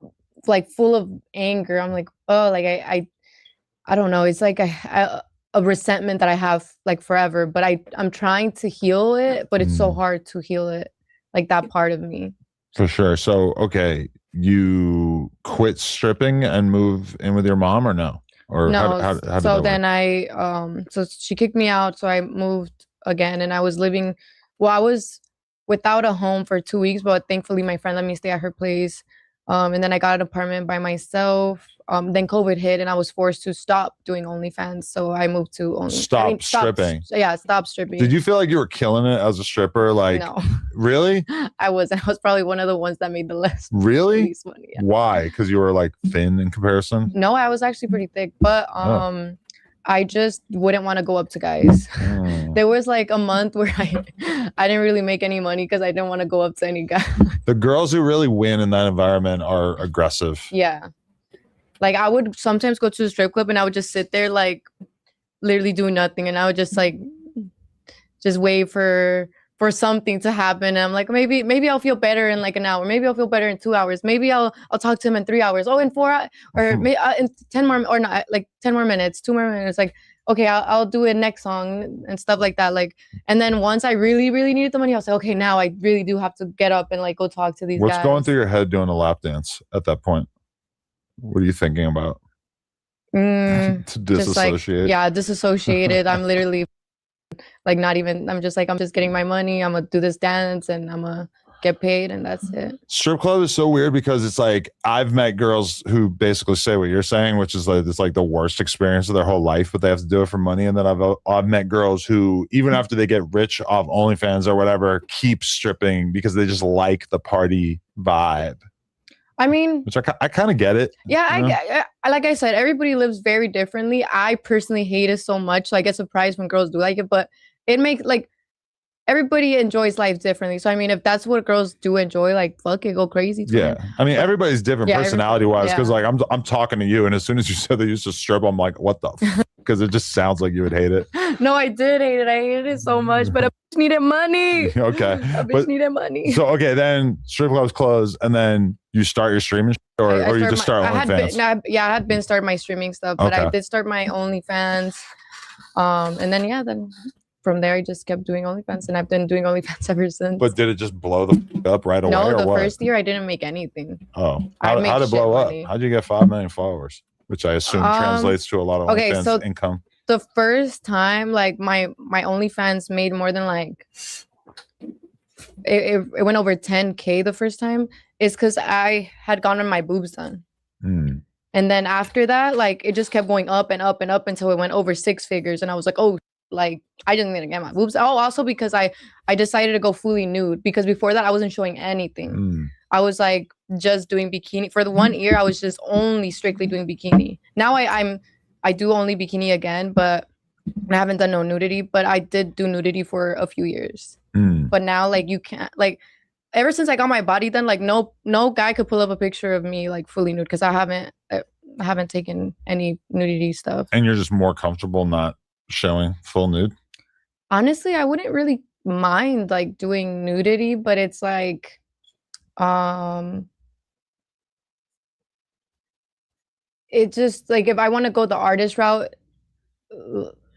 like full of anger. I'm like, oh, like I don't know. It's like a resentment that I have like forever, but I'm trying to heal it, but it's so hard to heal it, like that part of me. For sure. So, okay, you quit stripping and move in with your mom or no? Or No. how did So that then work? so she kicked me out. So I moved again, and I was I was without a home for 2 weeks, but thankfully my friend let me stay at her place. And then I got an apartment by myself. Then COVID hit, and I was forced to stop doing OnlyFans. So I moved to Stop stripping. Yeah, stop stripping. Did you feel like you were killing it as a stripper? Like, No, really? I wasn't. I was probably one of the ones that made the list. Really? Least money, yeah. Why? Because you were like thin in comparison? No, I was actually pretty thick, but I just wouldn't want to go up to guys. There was like a month where I didn't really make any money because I didn't want to go up to any guy. The girls who really win in that environment are aggressive. Yeah. Like, I would sometimes go to the strip club and I would just sit there like literally doing nothing, and I would just like just wait for something to happen. And I'm like, maybe I'll feel better in like an hour. Maybe I'll feel better in 2 hours. Maybe I'll talk to him in 3 hours. Oh, in 4 hours, or maybe in 10 more, or not, like 10 more minutes, 2 more minutes. Like, okay, I'll do it next song and stuff like that. Like, and then once I really, really needed the money, I was like, okay, now I really do have to get up and like go talk to these guys. What's going through your head doing a lap dance at that point? What are you thinking about? To disassociate? Disassociated. I'm literally like not even, I'm just getting my money. I'm gonna do this dance and I'm gonna get paid, and that's it. Strip club is so weird because it's like I've met girls who basically say what you're saying, which is like it's like the worst experience of their whole life, but they have to do it for money. And then I've met girls who even after they get rich off OnlyFans or whatever, keep stripping because they just like the party vibe. I mean, which I kind of get it. Yeah, I like I said, everybody lives very differently. I personally hate it so much. So I get surprised when girls do like it, but it makes like everybody enjoys life differently. So I mean, if that's what girls do enjoy, like fuck it, go crazy. Yeah, I mean, But- everybody's different Yeah, personality wise. Because yeah. like I'm talking to you, and as soon as you said they used to strip, I'm like, what the? Because it just sounds like you would hate it. No, I did hate it. I hated it so much, but a bitch needed money. Okay, A bitch but needed money. so okay, then strip clubs close, and then you start your streaming, or you just start I had OnlyFans. I had been starting my streaming stuff, but I Okay. did start my OnlyFans. And then from there I just kept doing OnlyFans, and I've been doing OnlyFans ever since. But did it just blow the up right away? No, or the what? first year I didn't make anything. Oh, I'd make how'd it blow shit up? money. How'd you get 5 million followers? Which I assume translates to a lot of okay, OnlyFans so income. The first time, like my OnlyFans made more than like it went over 10K the first time, is because I had gotten my boobs done. Mm. And then after that, like it just kept going up and up and up until it went over 6 figures. And I was like, oh, like I didn't need to get my boobs. Oh, also because I decided to go fully nude, because before that I wasn't showing anything. Mm. I was like just doing bikini for the 1 year. I was just only strictly doing bikini. Now I do only bikini again, but I haven't done no nudity. But I did do nudity for a few years. Mm. But now, like you can't, like ever since I got my body done, like no guy could pull up a picture of me like fully nude, because I haven't taken any nudity stuff. And you're just more comfortable not showing full nude? Honestly, I wouldn't really mind like doing nudity, but it's like it just like if I want to go the artist route,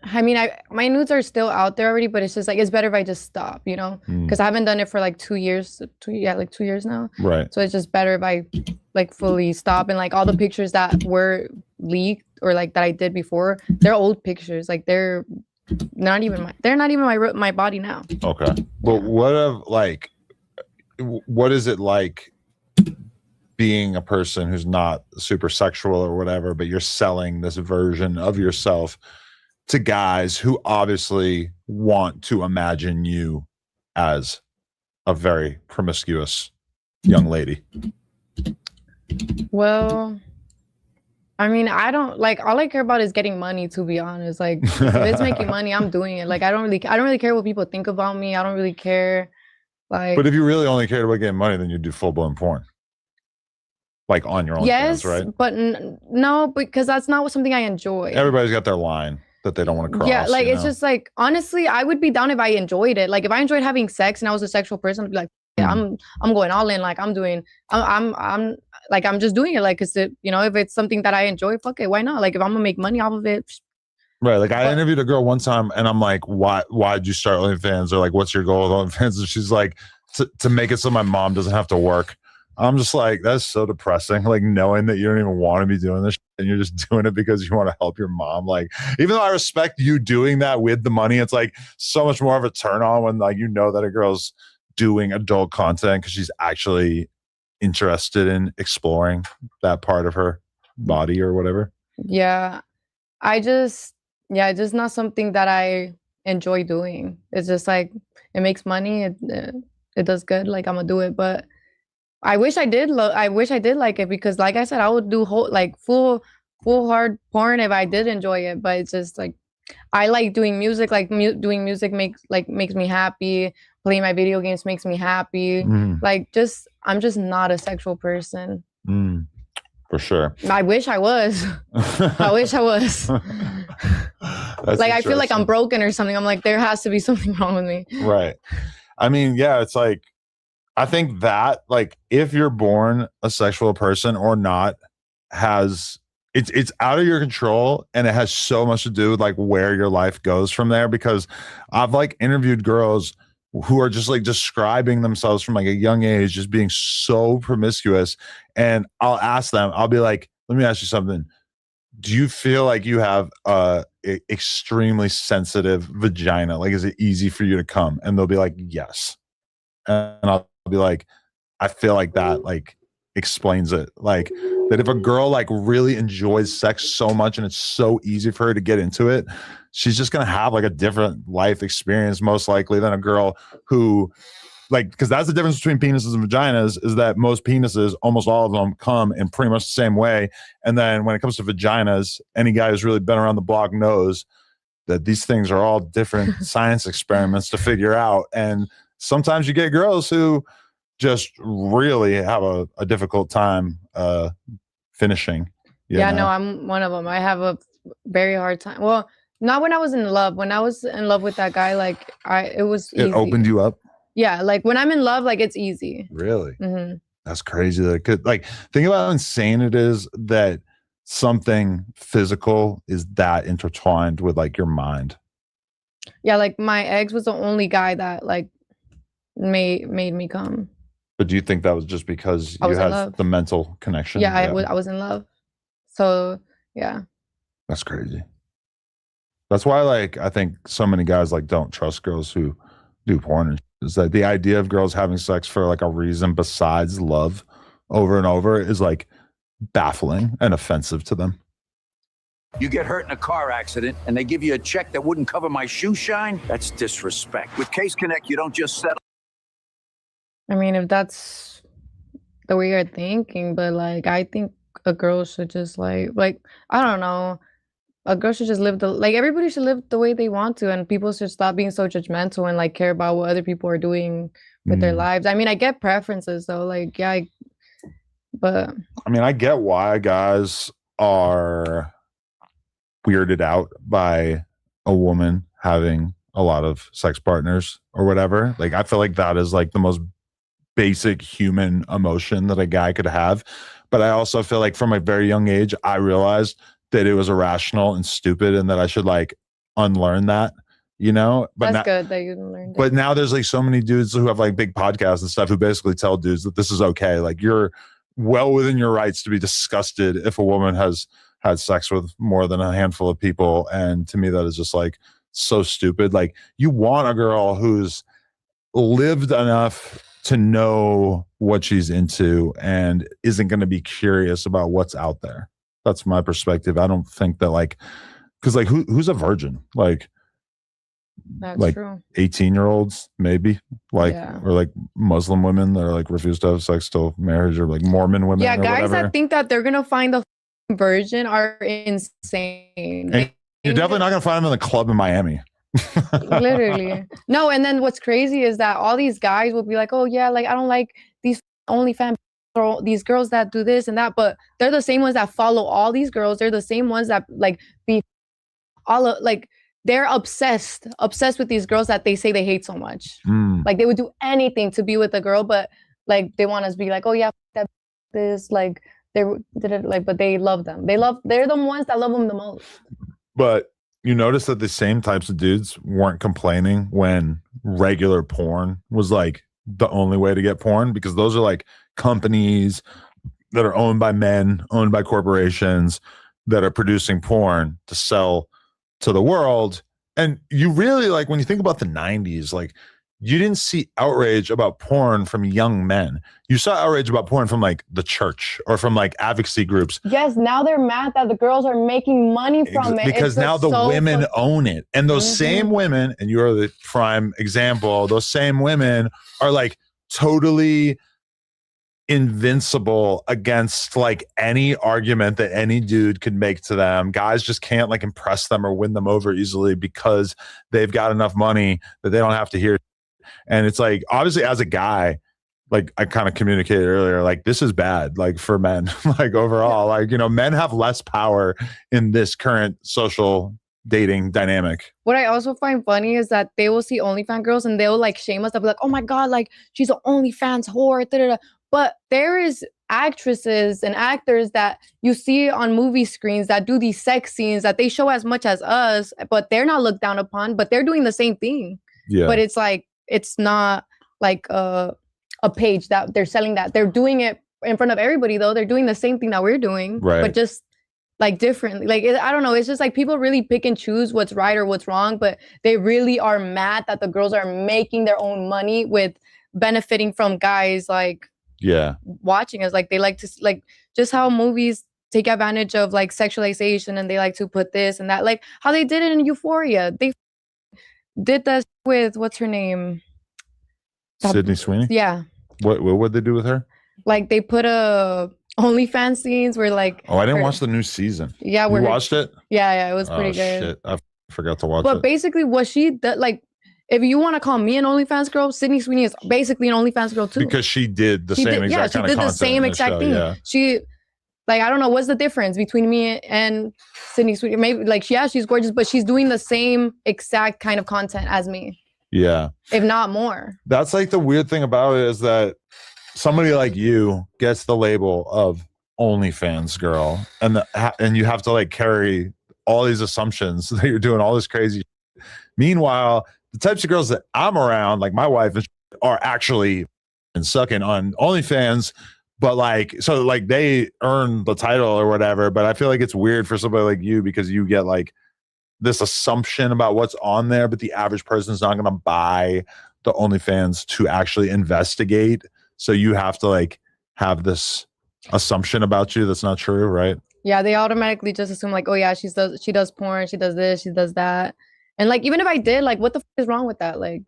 I mean, my nudes are still out there already, but it's just like it's better if I just stop, you know, because I haven't done it for like 2 years, like 2 years now. Right. So it's just better if I like fully stop, and like all the pictures that were leaked or like that I did before, they're old pictures. Like they're not even my body now. Okay. But what is it like being a person who's not super sexual or whatever, but you're selling this version of yourself to guys who obviously want to imagine you as a very promiscuous young lady? Well, I mean, I don't like, all I care about is getting money, to be honest. Like if it's making money, I'm doing it. Like I don't really care what people think about me. I don't really care. Like, but if you really only cared about getting money, then you'd do full-blown porn. Like on your own. Yes, right? But no, because that's not something I enjoy. Everybody's got their line that they don't want to cross. Yeah, like it's just like, honestly, I would be down if I enjoyed it. Like if I enjoyed having sex and I was a sexual person, I'd be like, yeah, I'm going all in. Like I'm just doing it. Like, cause if it's something that I enjoy, fuck it, why not? Like if I'm gonna make money off of it. Right. Like I interviewed a girl one time and I'm like, why'd you start OnlyFans? Or like, what's your goal with OnlyFans? And she's like, to make it so my mom doesn't have to work. I'm just like, that's so depressing. Like knowing that you don't even want to be doing this and you're just doing it because you want to help your mom. Like, even though I respect you doing that with the money, it's like so much more of a turn on when like, that a girl's doing adult content because she's actually interested in exploring that part of her body or whatever. Yeah. It's just not something that I enjoy doing. It's just like, it makes money. It does good. Like I'm gonna do it, but I wish I did like it, because like I said, I would do full hard porn if I did enjoy it. But it's just like I like doing music. Like doing music makes me happy. Playing my video games makes me happy. I'm just not a sexual person. For sure. I wish I was. I wish I was. Like I feel like I'm broken or something. I'm like, there has to be something wrong with me. Right. I mean, yeah, it's like, I think that like if you're born a sexual person or not, it's out of your control, and it has so much to do with like where your life goes from there. Because I've like interviewed girls who are just like describing themselves from like a young age just being so promiscuous, and I'll ask them, I'll be like, let me ask you something. Do you feel like you have a extremely sensitive vagina? Like, is it easy for you to come? And they'll be like, yes. And I'll be like, I feel like that like explains it. Like that if a girl like really enjoys sex so much and it's so easy for her to get into it, she's just gonna have like a different life experience most likely than a girl who like, because that's the difference between penises and vaginas, is that most penises, almost all of them, come in pretty much the same way. And then when it comes to vaginas, any guy who's really been around the block knows that these things are all different science experiments to figure out. And sometimes you get girls who just really have a difficult time finishing. Yeah, no, I'm one of them. I have a very hard time. Well, not when I was in love. When I was in love with that guy, like it was easy. It opened you up? Yeah, like when I'm in love, like it's easy. Really? Mm-hmm. That's crazy. Like think about how insane it is that something physical is that intertwined with like your mind. Yeah, like my ex was the only guy that like made me come. But do you think that was just because you had the mental connection? Yeah, I was in love. So yeah. That's crazy. That's why like I think so many guys like don't trust girls who do porn. Is that the idea of girls having sex for like a reason besides love over and over is like baffling and offensive to them. You get hurt in a car accident and they give you a check that wouldn't cover my shoe shine? That's disrespect. With Case Connect, you don't just settle. I mean, if that's the way you're thinking, but like I think a girl should just like I don't know. A girl should just live everybody should live the way they want to, and people should stop being so judgmental and like care about what other people are doing with their lives. I mean, I get preferences though, like but I mean, I get why guys are weirded out by a woman having a lot of sex partners or whatever. Like I feel like that is like the most basic human emotion that a guy could have. But I also feel like from a very young age, I realized that it was irrational and stupid and that I should like unlearn that, you know? But that's good that you learned it. But now there's like so many dudes who have like big podcasts and stuff who basically tell dudes that this is okay. Like you're well within your rights to be disgusted if a woman has had sex with more than a handful of people. And to me, that is just like so stupid. Like you want a girl who's lived enough to know what she's into and isn't going to be curious about what's out there. That's my perspective. I don't think that like, because like who's a virgin? Like, that's like true. 18-year-olds maybe, like or like Muslim women that are like refuse to have sex till marriage, or like Mormon women. Yeah, or guys whatever. that think that they're gonna find the virgin are insane. And you're definitely not gonna find them in the club in Miami. Literally. No, and then what's crazy is that all these guys will be like, oh yeah, like I don't like these OnlyFans or these girls that do this and that, but they're the same ones that follow all these girls. They're the same ones that like be all of, like they're obsessed with these girls that they say they hate so much. Like they would do anything to be with a girl, but like they want us to be like, oh yeah, that this like they did it like, but they love them. They're the ones that love them the most. But you notice that the same types of dudes weren't complaining when regular porn was like the only way to get porn, because those are like companies that are owned by men, owned by corporations that are producing porn to sell to the world. And you really, like, when you think about the 90s, like, you didn't see outrage about porn from young men. You saw outrage about porn from like the church or from like advocacy groups. Yes, now they're mad that the girls are making money from it. Because now the women own it. And those same women, and you are the prime example, those same women are like totally invincible against like any argument that any dude could make to them. Guys just can't like impress them or win them over easily because they've got enough money that they don't have to hear. And it's like, obviously as a guy, like I kind of communicated earlier, like this is bad, like for men, like overall, like, you know, men have less power in this current social dating dynamic. What I also find funny is that they will see OnlyFans girls and they'll like shame us. They'll be like, oh my God, like she's an OnlyFans whore. Da-da-da. But there is actresses and actors that you see on movie screens that do these sex scenes that they show as much as us, but they're not looked down upon, but they're doing the same thing. Yeah. But it's like, it's not like a page that they're selling that. They're doing it in front of everybody though. They're doing the same thing that we're doing, right, but just like differently. Like, I don't know. It's just like people really pick and choose what's right or what's wrong, but they really are mad that the girls are making their own money with benefiting from guys like watching us. Like they like to like just how movies take advantage of like sexualization and they like to put this and that, like how they did it in Euphoria. They did that with what's her name? Sydney Sweeney? Yeah. What would they do with her? Like they put a OnlyFans scenes where like I didn't watch the new season. Yeah, we watched it. Yeah, it was pretty good. Shit. I forgot to watch But it. basically, what she did, like, if you want to call me an OnlyFans girl, Sydney Sweeney is basically an OnlyFans girl too. Because she did the She same did, exact she kind of did the content same in the exact show, thing. Yeah. She, like, I don't know what's the difference between me and Sydney Sweeney. Maybe like, she's gorgeous, but she's doing the same exact kind of content as me, Yeah. if not more. That's like the weird thing about it is that somebody like you gets the label of OnlyFans girl, and you have to like carry all these assumptions that you're doing all this crazy. Meanwhile, the types of girls that I'm around, like my wife, are actually sucking on OnlyFans, but like, so like they earn the title or whatever. But I feel like it's weird for somebody like you because you get like this assumption about what's on there, but the average person is not going to buy the OnlyFans to actually investigate. So you have to like have this assumption about you that's not true, right? Yeah, they automatically just assume like, oh yeah, she does porn, she does this, she does that, and like even if I did, like, what the is wrong with that? Like,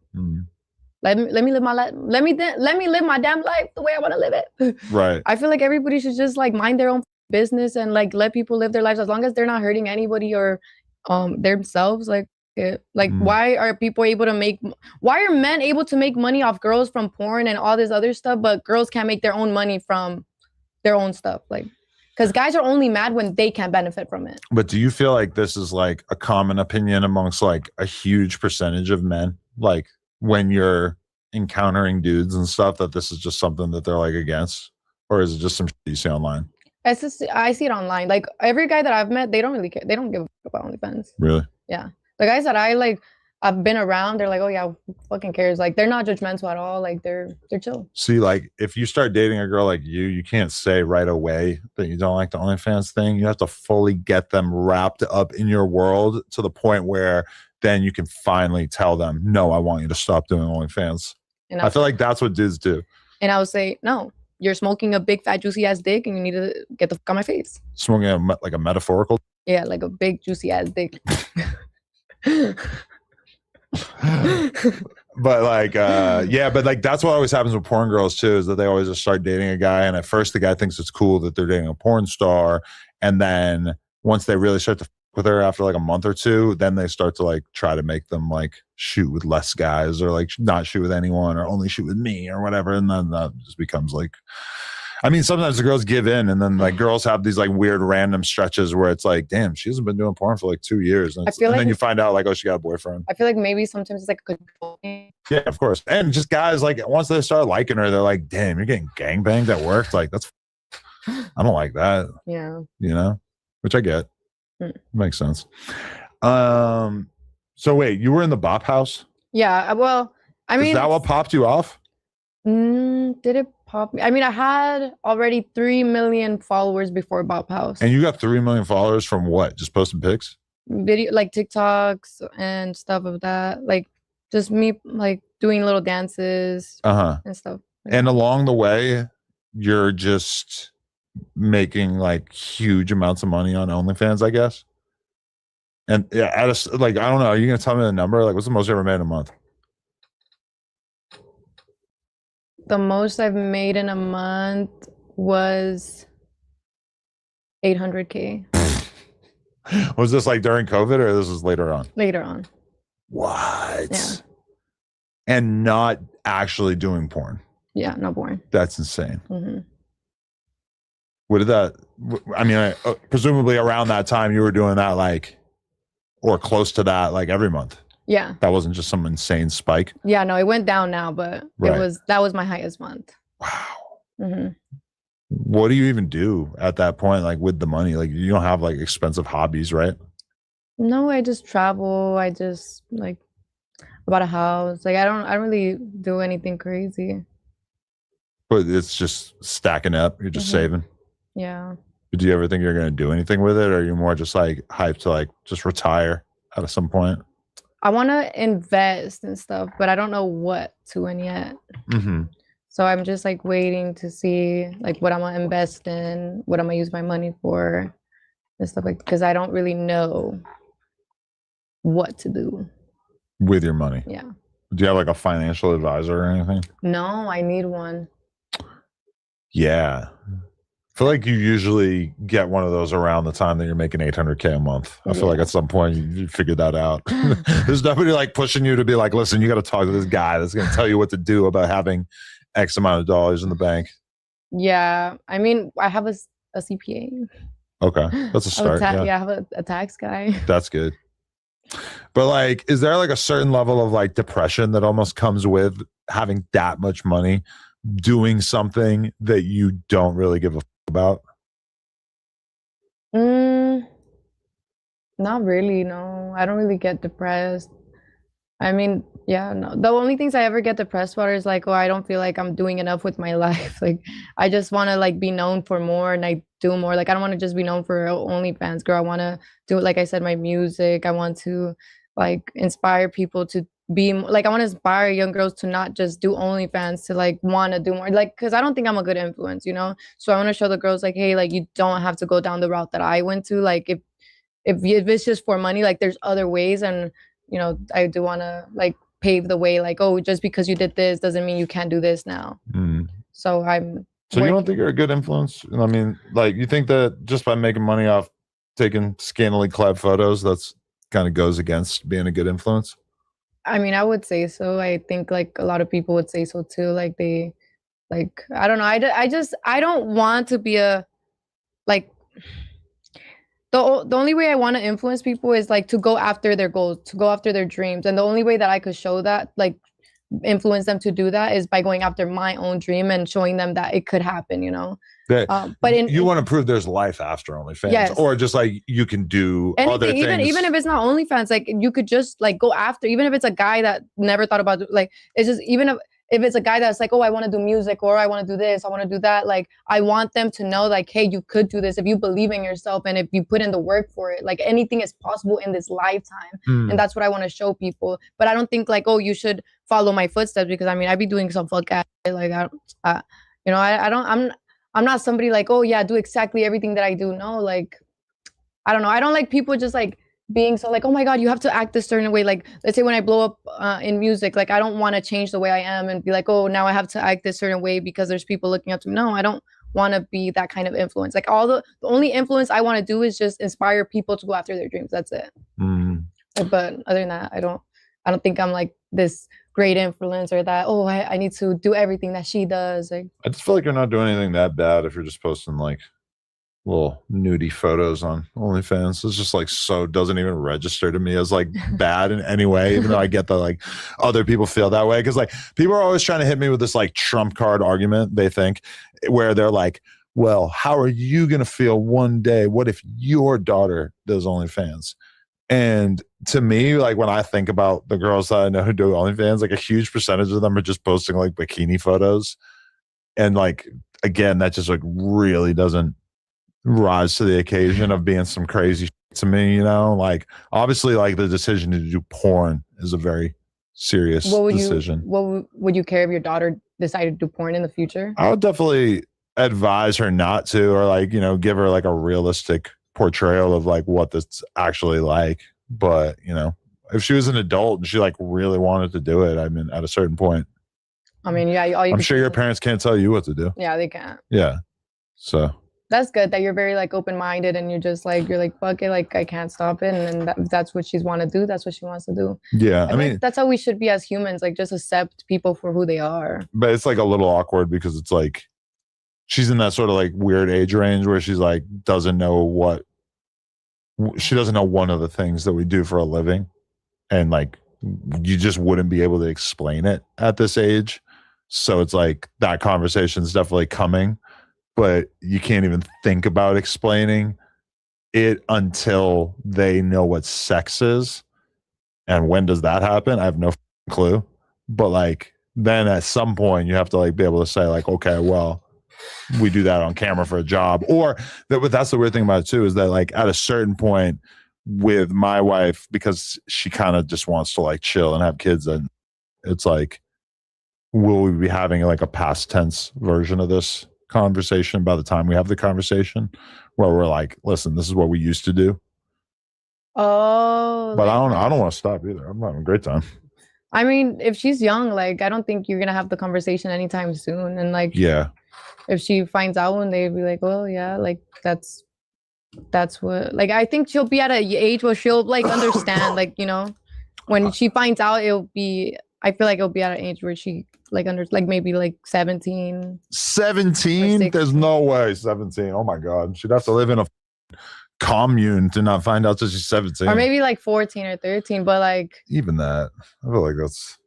let me live my life. Let me live my damn life the way I want to live it. Right. I feel like everybody should just like mind their own business and like let people live their lives as long as they're not hurting anybody or themselves. Like, why are people able to make? Why are men able to make money off girls from porn and all this other stuff, but girls can't make their own money from their own stuff? Like, because guys are only mad when they can't benefit from it. But do you feel like this is like a common opinion amongst like a huge percentage of men? Like when you're encountering dudes and stuff, that this is just something that they're like against, or is it just some shit you see online? It's just, I see it online. Like every guy that I've met, they don't really care. They don't give a fuck about OnlyFans. Really? Yeah. The guys that I've been around, they're like, oh yeah, who fucking cares? Like they're not judgmental at all. Like they're chill. See, like if you start dating a girl like you can't say right away that you don't like the OnlyFans thing. You have to fully get them wrapped up in your world to the point where then you can finally tell them, no, I want you to stop doing OnlyFans. And I feel like that's what dudes do. And I would say, no, you're smoking a big fat juicy ass dick and you need to get the fuck out my face. Smoking like a metaphorical? Yeah, like a big juicy ass dick. But like yeah, but like that's what always happens with porn girls too, is that they always just start dating a guy, and at first the guy thinks it's cool that they're dating a porn star, and then once they really start to f with her after like a month or two, then they start to like try to make them like shoot with less guys or like not shoot with anyone or only shoot with me or whatever, and then that just becomes like, I mean, sometimes the girls give in, and then like girls have these like weird random stretches where it's like, damn, she hasn't been doing porn for like 2 years. And, and then you find out like, oh, she got a boyfriend. I feel like maybe sometimes it's like a control thing. Yeah, of course. And just guys, like once they start liking her, they're like, damn, you're getting gangbanged at work. Like that's, I don't like that. Yeah. You know, which I get. Makes sense. So wait, you were in the Bop House? Yeah. Well, I mean, is that what popped you off? Did it pop me? I mean, I had already 3 million followers before Bop House. And you got 3 million followers from what? Just posting pics? Video, like TikToks and stuff of that. Like just me like doing little dances and stuff. And along the way, you're just making like huge amounts of money on OnlyFans, I guess. And yeah, like, I don't know. Are you going to tell me the number? Like, what's the most you ever made in a month? The most I've made in a month was 800K. Was this like during COVID or this was later on? Later on. What? Yeah. And not actually doing porn? Yeah, no porn. That's insane. What did that, I mean, presumably around that time you were doing that like, or close to that, like every month. Yeah. That wasn't just some insane spike. Yeah, no, it went down now, but that was my highest month. Wow. What do you even do at that point, like with the money? Like you don't have like expensive hobbies, right? No, I just travel. I just like bought a house. Like I don't really do anything crazy. But it's just stacking up. You're just saving. Yeah. But do you ever think you're going to do anything with it, or are you more just like hyped to like just retire at some point? I want to invest and stuff, but I don't know what to in yet. So I'm just like waiting to see like what I'm gonna invest in, what I'm gonna use my money for, and stuff like, because I don't really know what to do with your money. Yeah. Do you have like a financial advisor or anything? No, I need one. Yeah. I feel like you usually get one of those around the time that you're making $800K a month. I feel like at some point you figured that out. There's nobody like pushing you to be like, listen, you got to talk to this guy that's going to tell you what to do about having X amount of dollars in the bank. Yeah, I mean, I have a CPA. Okay, that's a start. I have a tax guy. That's good. But like, is there like a certain level of like depression that almost comes with having that much money, doing something that you don't really give a about? Not really, no. I don't really get depressed. I mean, yeah, no. The only things I ever get depressed about is like, oh, I don't feel like I'm doing enough with my life. Like, I just want to like be known for more and like do more. Like, I don't want to just be known for OnlyFans, girl. I want to do, like I said, my music. I want to like inspire people to be like, I want to inspire young girls to not just do OnlyFans, to like want to do more. Like, because I don't think I'm a good influence, you know? So I want to show the girls like, hey, like you don't have to go down the route that I went to. Like, if it's just for money, like there's other ways. And you know, I do want to like pave the way, like, oh, just because you did this doesn't mean you can't do this now. So you don't think you're a good influence? I mean, like, you think that just by making money off taking scantily clad photos, that's kind of goes against being a good influence? I mean, I would say so. I think like a lot of people would say so too. Like they, like, I don't know. I don't want to be a, like, the only way I want to influence people is like to go after their goals, to go after their dreams. And the only way that I could show that, like influence them to do that, is by going after my own dream and showing them that it could happen, you know? But you want to prove there's life after OnlyFans, or just like you can do other things. Even if it's not OnlyFans, like you could just like go after, even if it's a guy that never thought about, like, it's just, even if it's a guy that's like, oh, I want to do music, or I want to do this, I want to do that. Like, I want them to know, like, hey, you could do this if you believe in yourself and if you put in the work for it. Like, anything is possible in this lifetime. And that's what I want to show people. But I don't think like, oh, you should follow my footsteps, because I mean, I'd be doing some fuck ass shit. Like, I'm not somebody like, oh yeah, do exactly everything that I do. No, like, I don't know. I don't like people just like being so like, oh my God, you have to act a certain way. Like, let's say when I blow up in music, like I don't want to change the way I am and be like, oh, now I have to act this certain way because there's people looking up to me. No, I don't want to be that kind of influence. Like, the only influence I want to do is just inspire people to go after their dreams. That's it. But other than that, I don't think I'm like this great influencer that, oh, I need to do everything that she does. Like, I just feel like you're not doing anything that bad if you're just posting like little nudie photos on OnlyFans. It's just like, so doesn't even register to me as like bad in any way, even though I get that like other people feel that way. Cause like people are always trying to hit me with this like trump card argument, they think, where they're like, well, how are you going to feel one day? What if your daughter does OnlyFans? And to me, like when I think about the girls that I know who do OnlyFans, like a huge percentage of them are just posting like bikini photos. And like, again, that just like really doesn't rise to the occasion of being some crazy shit to me, you know? Like, obviously, like the decision to do porn is a very serious decision. Would you care if your daughter decided to do porn in the future? I would definitely advise her not to, or like, you know, give her like a realistic portrayal of like what that's actually like. But, you know, if she was an adult and she like really wanted to do it, I mean, at a certain point, I mean, yeah, I'm sure your parents can't tell you what to do. Yeah, they can't. Yeah. So that's good that you're very like open-minded and you're like, fuck it, like I can't stop it. And that's what she's want to do. That's what she wants to do. Yeah. I mean, that's how we should be as humans, like just accept people for who they are. But it's like a little awkward because it's like, she's in that sort of like weird age range where she's like, doesn't know one of the things that we do for a living. And like, you just wouldn't be able to explain it at this age. So it's like that conversation is definitely coming, but you can't even think about explaining it until they know what sex is. And when does that happen? I have no clue. But like, then at some point you have to like be able to say like, okay, well, we do that on camera for a job. Or that's the weird thing about it too, is that like at a certain point with my wife, because she kind of just wants to like chill and have kids, and it's like, will we be having like a past tense version of this conversation by the time we have the conversation, where we're like, listen, this is what we used to do. Oh, but I don't want to stop either. I'm having a great time. I mean, if she's young, like I don't think you're gonna have the conversation anytime soon. And like, yeah, if she finds out one day, be like, well, yeah, like that's what, like, I think she'll be at an age where she'll like understand, like, you know, when she finds out, I feel like it'll be at an age where she like like maybe like 17. 17? There's no way 17. Oh my God. She'd have to live in a commune to not find out till she's 17. Or maybe like 14 or 13, but like even that. I feel like that's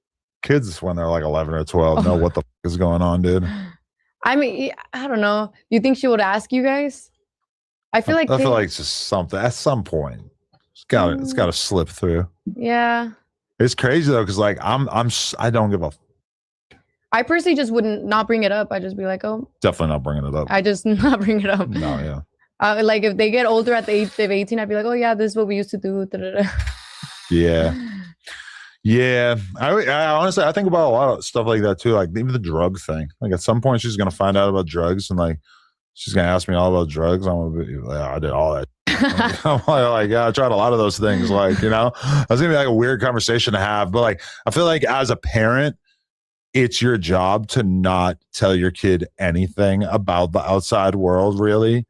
kids when they're like 11 or 12 know what the is going on, dude. I mean, I don't know. You think she would ask you guys? I feel like it's just something at some point. It's got to slip through. Yeah. It's crazy though, because like I don't give a. I personally just wouldn't not bring it up. I just be like, oh, definitely not bringing it up. I just not bring it up. No, yeah. Like if they get older at the age of 18, I'd be like, oh yeah, this is what we used to do. Yeah. Yeah. I honestly, I think about a lot of stuff like that too. Like even the drug thing. Like at some point she's going to find out about drugs and like, she's going to ask me all about drugs. I'm going to be like, I did all that. I'm like, yeah, I tried a lot of those things. Like, you know, that's going to be like a weird conversation to have. But like, I feel like as a parent, it's your job to not tell your kid anything about the outside world, really.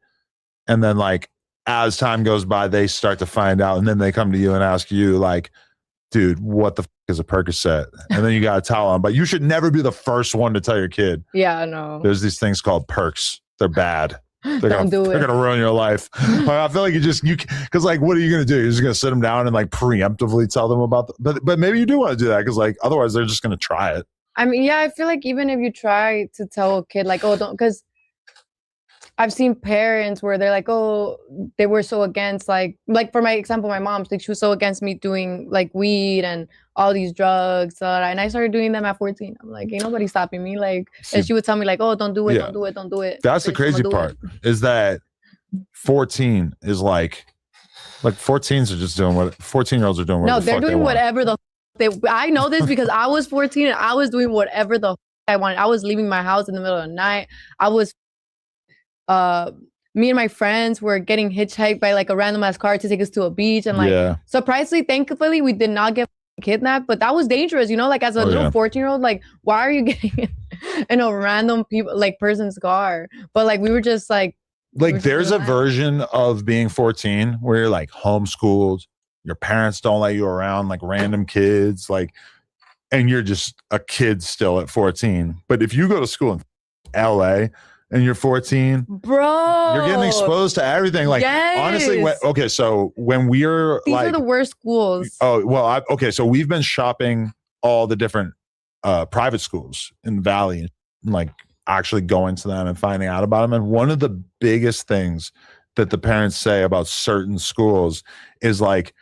And then like, as time goes by, they start to find out. And then they come to you and ask you like, dude, what the is a Percocet? And then you got to tell them. But you should never be the first one to tell your kid. Yeah, no. There's these things called perks. They're bad. They're gonna ruin your life. I feel like because like, what are you gonna do? You're just gonna sit them down and like preemptively tell them about but maybe you do want to do that because like otherwise they're just gonna try it. I mean, yeah, I feel like even if you try to tell a kid like, oh, don't, because I've seen parents where they're like, oh, they were so against like for my example, my mom's like she was so against me doing like weed and all these drugs, and I started doing them at 14. I'm like, ain't nobody stopping me. Like, and she would tell me like, oh, don't do it, don't do it, don't do it. That's the crazy part is that 14 is like 14s are just doing what 14-year-olds are doing. No, they're doing whatever the I know this because I was 14 and I was doing whatever the I wanted. I was leaving my house in the middle of the night. I was me and my friends were getting hitchhiked by like a random ass car to take us to a beach, and like surprisingly, thankfully, we did not get kidnapped, but that was dangerous, you know, like as a little 14-year-old, like why are you getting in a random person's car? But like we were just like there's a version of being 14 where you're like homeschooled, your parents don't let you around like random kids, like, and you're just a kid still at 14. But if you go to school in LA and you're 14, bro, you're getting exposed to everything. Like, honestly, so when we're these are the worst schools. Oh, well, so we've been shopping all the different private schools in the Valley, and like actually going to them and finding out about them. And one of the biggest things that the parents say about certain schools is like,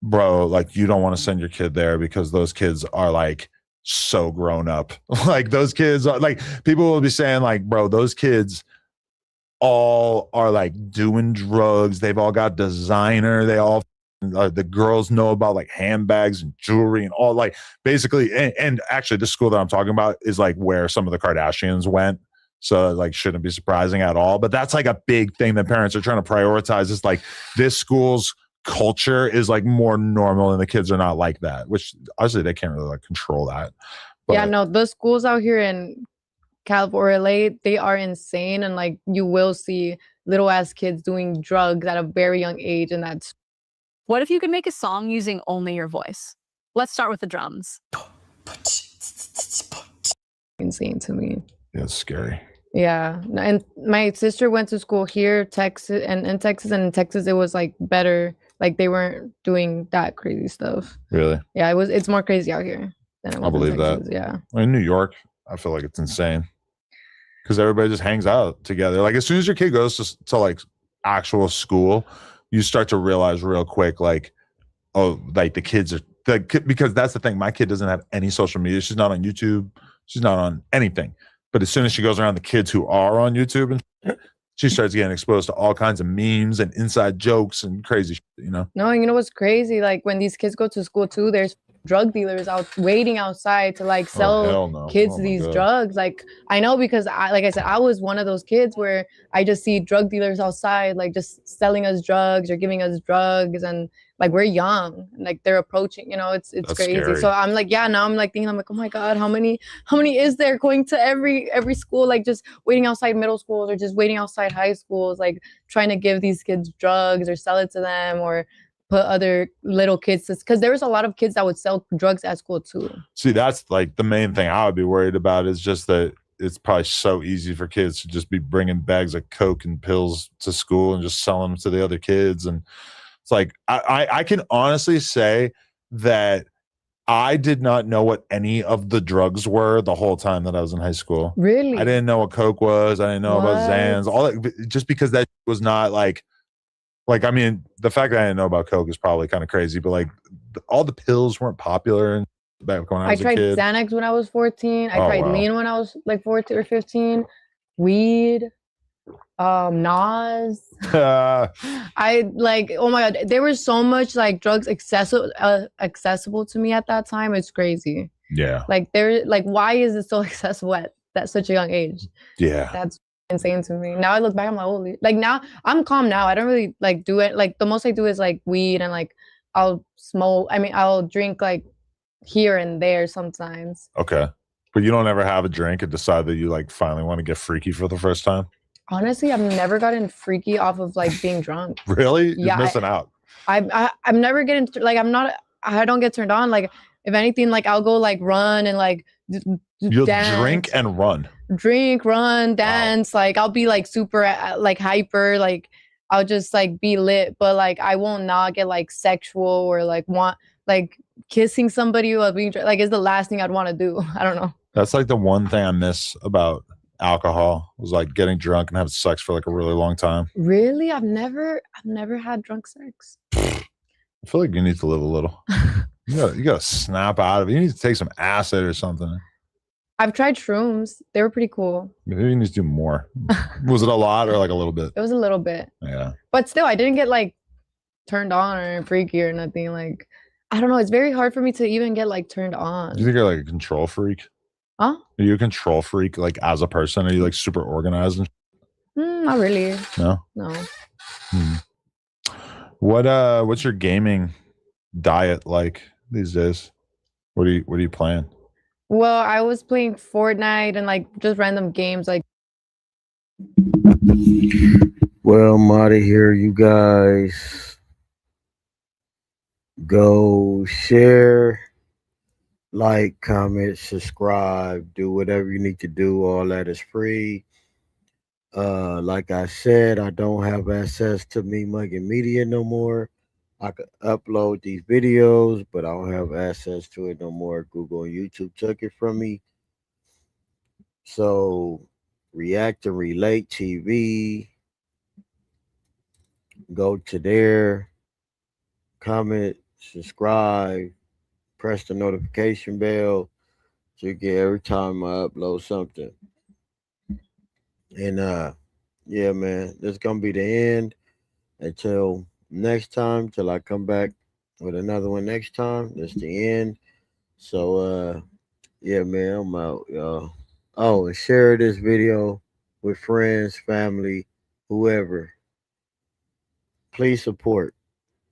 bro, like you don't want to send your kid there because those kids are like so grown up. Like those kids are like, people will be saying like, bro, those kids all are like doing drugs. They've all got designer. They all, the girls know about like handbags and jewelry and all, like basically. And actually the school that I'm talking about is like where some of the Kardashians went. So like shouldn't be surprising at all. But that's like a big thing that parents are trying to prioritize is like this school's culture is like more normal and the kids are not like that, which obviously they can't really like control that. But yeah, no, the schools out here in California, LA, they are insane. And like you will see little ass kids doing drugs at a very young age. And that's what if you could make a song using only your voice? Let's start with the drums. Insane to me. Yeah, it's scary. Yeah. And my sister went to school here, Texas, and in Texas it was like better. Like they weren't doing that crazy stuff. Really? Yeah, it's more crazy out here than it was. I believe in Texas. that. Yeah. In New York, I feel like it's insane because everybody just hangs out together. Like as soon as your kid goes to like actual school, you start to realize real quick, like, oh, like the kids are because that's the thing. My kid doesn't have any social media. She's not on YouTube. She's not on anything. But as soon as she goes around the kids who are on YouTube, and she starts getting exposed to all kinds of memes and inside jokes and crazy shit, you know? No, you know what's crazy? Like when these kids go to school too, there's drug dealers out waiting outside to like sell hell no. kids Oh my these God. drugs. Like I know because like I said, I was one of those kids where I just see drug dealers outside, like just selling us drugs or giving us drugs, and like we're young, and like they're approaching, it's That's crazy. scary. So I'm like, yeah, now I'm like thinking, I'm like, oh my God, how many is there going to every school, like just waiting outside middle schools or just waiting outside high schools, like trying to give these kids drugs or sell it to them or put other little kids, because there was a lot of kids that would sell drugs at school too. See, that's like the main thing I would be worried about is just that it's probably so easy for kids to just be bringing bags of coke and pills to school and just selling them to the other kids. And it's like I can honestly say that I did not know what any of the drugs were the whole time that I was in high school. Really? I didn't know what coke was. I didn't know about Xans. What? All that, just because that was not like I mean, the fact that I didn't know about coke is probably kind of crazy, but like all the pills weren't popular and back when I was a tried kid. Xanax when I was 14. I Oh, tried wow. lean when I was like 14 or 15. Weed, Nas. I like, oh my God, there was so much like drugs accessible to me at that time. It's crazy. Yeah. Like why is it so accessible at such a young age? Yeah. That's insane to me. Now I look back, I'm like, holy, like now I'm calm now. I don't really like do it. Like the most I do is like weed and like I'll smoke. I mean, I'll drink like here and there sometimes. Okay. But you don't ever have a drink and decide that you like finally want to get freaky for the first time? Honestly, I've never gotten freaky off of like being drunk. Really? Yeah, You're missing out. I'm never getting like I don't get turned on. Like if anything, like I'll go like run and like You'll dance, drink and run. drink, run, dance. Wow. Like I'll be like super like hyper. Like I'll just like be lit, but like I won't not get like sexual or like want like kissing somebody while being like is the last thing I'd want to do. I don't know. That's like the one thing I miss about alcohol was like getting drunk and having sex for like a really long time. Really? I've never had drunk sex. I feel like you need to live a little. You gotta snap out of it. You need to take some acid or something. I've tried shrooms. They were pretty cool. Maybe you need to do more. Was it a lot or like a little bit? It was a little bit. Yeah. But still, I didn't get like turned on or freaky or nothing. Like, I don't know. It's very hard for me to even get like turned on. Do you think you're like a control freak? Huh? Are you a control freak like as a person? Are you like super organized? Not really. No? No. What's your gaming diet like these days? What are you playing? Well, I was playing Fortnite and like just random games like. Well, I'm out of here, you guys. Go share, like, comment, subscribe, do whatever you need to do. All that is free. Like I said, I don't have access to Me Mugging Media no more. I could upload these videos, but I don't have access to it no more. Google and YouTube took it from me. So, React and Relate TV. Go to there, comment, subscribe, press the notification bell so you get every time I upload something. And yeah, man, this is gonna be the end until next time, till I come back with another one next time. That's the end. So yeah, man, I'm out, y'all. Oh, and share this video with friends, family, whoever. Please support.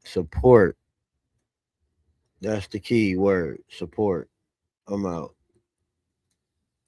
Support. That's the key word. Support. I'm out.